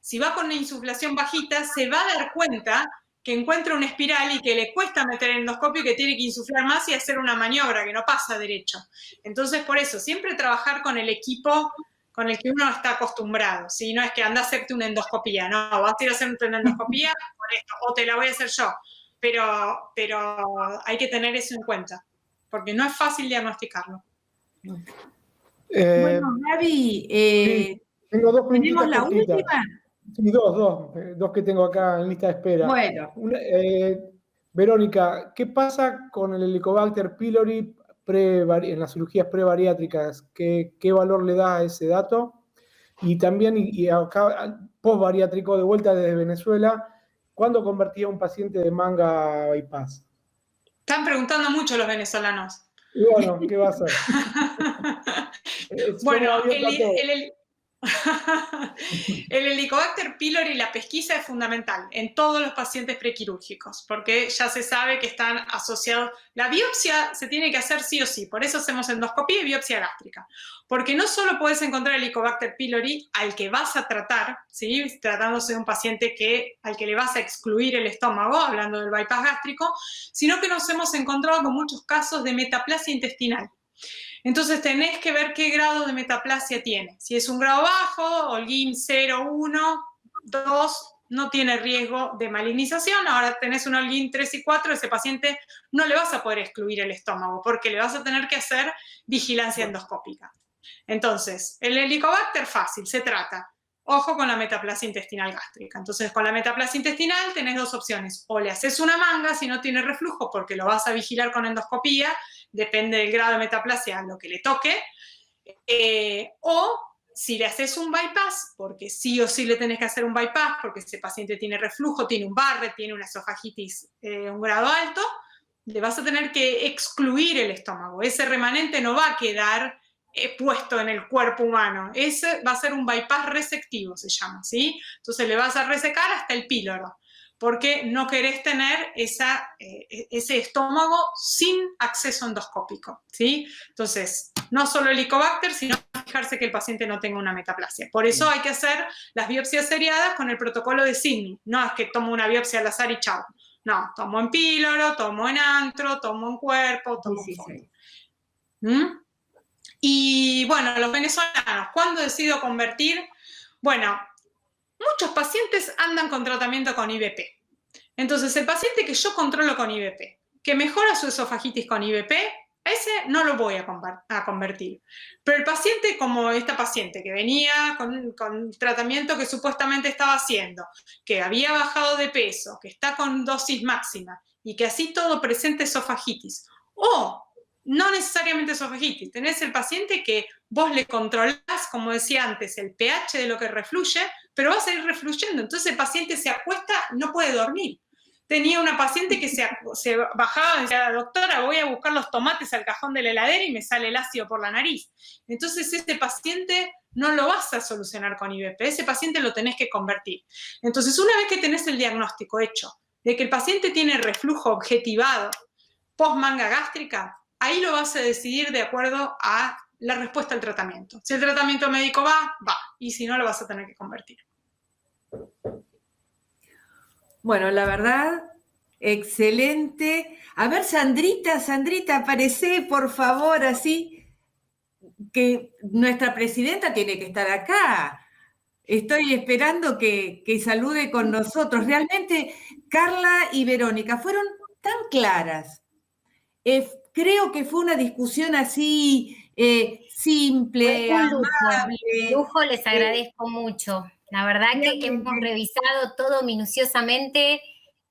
Si va con una insuflación bajita, se va a dar cuenta que encuentra una espiral y que le cuesta meter el endoscopio y que tiene que insuflar más y hacer una maniobra que no pasa derecho. Entonces, por eso, siempre trabajar con el equipo con el que uno está acostumbrado, ¿sí? No es que anda a hacerte una endoscopía, no, vas a ir a hacerte una endoscopía por esto, o te la voy a hacer yo, pero hay que tener eso en cuenta, porque no es fácil diagnosticarlo.
Bueno, Gaby,
sí, tengo dos
¿tenemos la
cortitas.
última?
Sí, dos que tengo acá en lista de espera.
Bueno.
Verónica, ¿qué pasa con el Helicobacter pylori en las cirugías prebariátricas? ¿Qué valor le da a ese dato? Y también, y acá, post-bariátrico, de vuelta desde Venezuela, ¿cuándo convertía a un paciente de manga a bypass?
Están preguntando mucho los venezolanos.
Y bueno, ¿qué va a hacer?
Bueno, el Helicobacter pylori, la pesquisa es fundamental en todos los pacientes prequirúrgicos, porque ya se sabe que están asociados. La biopsia se tiene que hacer sí o sí, por eso hacemos endoscopía y biopsia gástrica, porque no solo puedes encontrar el Helicobacter pylori al que vas a tratar, ¿sí?, tratándose de un paciente al que le vas a excluir el estómago, hablando del bypass gástrico, sino que nos hemos encontrado con muchos casos de metaplasia intestinal. Entonces tenés que ver qué grado de metaplasia tiene. Si es un grado bajo, Holguín 0, 1, 2, no tiene riesgo de malignización. Ahora tenés un Holguín 3 y 4, ese paciente no le vas a poder excluir el estómago porque le vas a tener que hacer vigilancia endoscópica. Entonces, el Helicobacter fácil, se trata. Ojo con la metaplasia intestinal gástrica. Entonces, con la metaplasia intestinal tenés dos opciones. O le haces una manga si no tiene reflujo, porque lo vas a vigilar con endoscopía, depende del grado de metaplasia, lo que le toque. O si le haces un bypass, porque sí o sí le tenés que hacer un bypass, porque ese paciente tiene reflujo, tiene un Barrett, tiene una esofagitis un grado alto, le vas a tener que excluir el estómago. Ese remanente no va a quedar puesto en el cuerpo humano. Ese va a ser un bypass resectivo, se llama, ¿sí? Entonces le vas a resecar hasta el píloro, porque no querés tener ese estómago sin acceso endoscópico, ¿sí? Entonces, no solo el Helicobacter, sino fijarse que el paciente no tenga una metaplasia. Por eso hay que hacer las biopsias seriadas con el protocolo de Sydney. No es que tomo una biopsia al azar y chao. No, tomo en píloro, tomo en antro, tomo en cuerpo, tomo en fondo. ¿Mm? Y bueno, los venezolanos, ¿cuándo decido convertir? Bueno, muchos pacientes andan con tratamiento con IVP. Entonces, el paciente que yo controlo con IVP, que mejora su esofagitis con IVP, ese no lo voy a convertir. Pero el paciente, como esta paciente que venía con tratamiento que supuestamente estaba haciendo, que había bajado de peso, que está con dosis máxima y que así todo presenta esofagitis, o no necesariamente esofagitis, tenés el paciente que vos le controlás, como decía antes, el pH de lo que refluye, pero va a seguir refluyendo. Entonces el paciente se acuesta, no puede dormir. Tenía una paciente que se bajaba y decía, doctora, voy a buscar los tomates al cajón de la heladera y me sale el ácido por la nariz. Entonces ese paciente no lo vas a solucionar con IVP, ese paciente lo tenés que convertir. Entonces una vez que tenés el diagnóstico hecho de que el paciente tiene reflujo objetivado post manga gástrica, ahí lo vas a decidir de acuerdo a la respuesta al tratamiento. Si el tratamiento médico va, va. Y si no, lo vas a tener que convertir.
Bueno, la verdad, excelente. A ver, Sandrita, aparecé, por favor, así que nuestra presidenta tiene que estar acá. Estoy esperando que salude con nosotros. Realmente, Carla y Verónica fueron tan claras. Creo que fue una discusión así simple, amable.
Lujo, les agradezco mucho. La verdad que hemos revisado todo minuciosamente,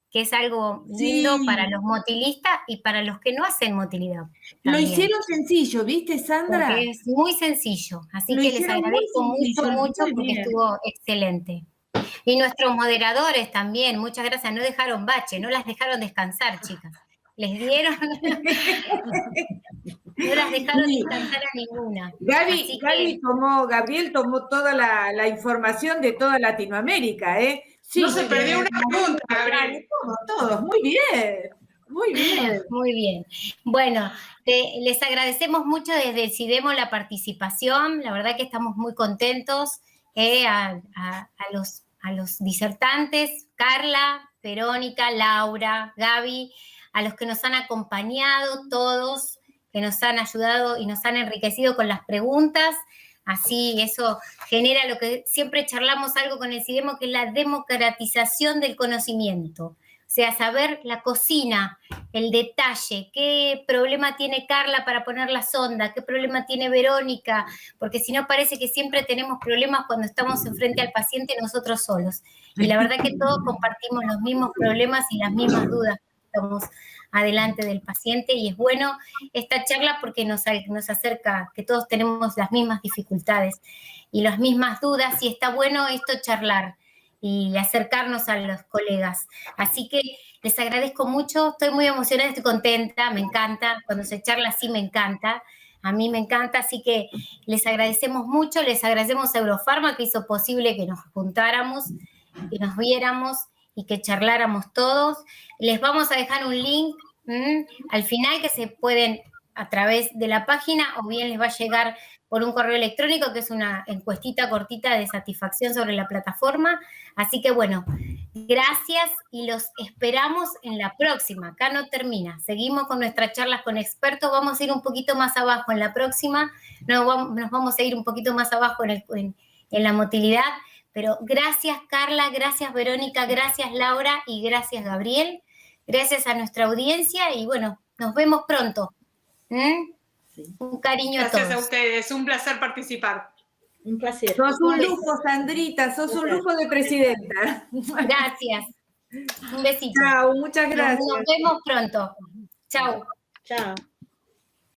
que es algo lindo para los motilistas y para los que no hacen motilidad.
Lo hicieron sencillo, ¿viste, Sandra?
Porque es muy sencillo, así que les agradezco mucho porque estuvo excelente. Y nuestros moderadores también, muchas gracias, no dejaron bache, no las dejaron descansar, chicas. Les dieron, no las dejaron descansar a ninguna.
Gabriel tomó toda la información de toda Latinoamérica, ¿eh?
Sí, no se perdió una pregunta, Gabriel.
Todos, muy bien. Muy bien.
Muy bien. Bueno, les agradecemos mucho desde el CIDEMO la participación. La verdad que estamos muy contentos a los disertantes, Carla, Verónica, Laura, Gaby, a los que nos han acompañado todos, que nos han ayudado y nos han enriquecido con las preguntas. Así eso genera lo que siempre charlamos algo con el CIDEMO, que es la democratización del conocimiento. O sea, saber la cocina, el detalle, qué problema tiene Carla para poner la sonda, qué problema tiene Verónica, porque si no parece que siempre tenemos problemas cuando estamos enfrente al paciente nosotros solos. Y la verdad que todos compartimos los mismos problemas y las mismas dudas que estamos adelante del paciente, y es bueno esta charla porque nos acerca, que todos tenemos las mismas dificultades y las mismas dudas, y está bueno esto charlar y acercarnos a los colegas. Así que les agradezco mucho, estoy muy emocionada, estoy contenta, me encanta, cuando se charla así me encanta, a mí me encanta, así que les agradecemos mucho, les agradecemos a Eurofarma que hizo posible que nos juntáramos, que nos viéramos y que charláramos todos. Les vamos a dejar un link al final que se pueden a través de la página, o bien les va a llegar por un correo electrónico, que es una encuestita cortita de satisfacción sobre la plataforma. Así que bueno, gracias y los esperamos en la próxima. Acá no termina, seguimos con nuestras charlas con expertos, vamos a ir un poquito más abajo en la próxima, nos vamos a ir un poquito más abajo en la motilidad, pero gracias Carla, gracias Verónica, gracias Laura y gracias Gabriel, gracias a nuestra audiencia y bueno, nos vemos pronto. Un cariño a todos.
Gracias a ustedes, un placer participar.
Un placer.
Sos un lujo, Sandrita, sos un lujo de presidenta.
Gracias. Un besito.
Chao, muchas gracias.
Nos vemos pronto. Chao.
Chao.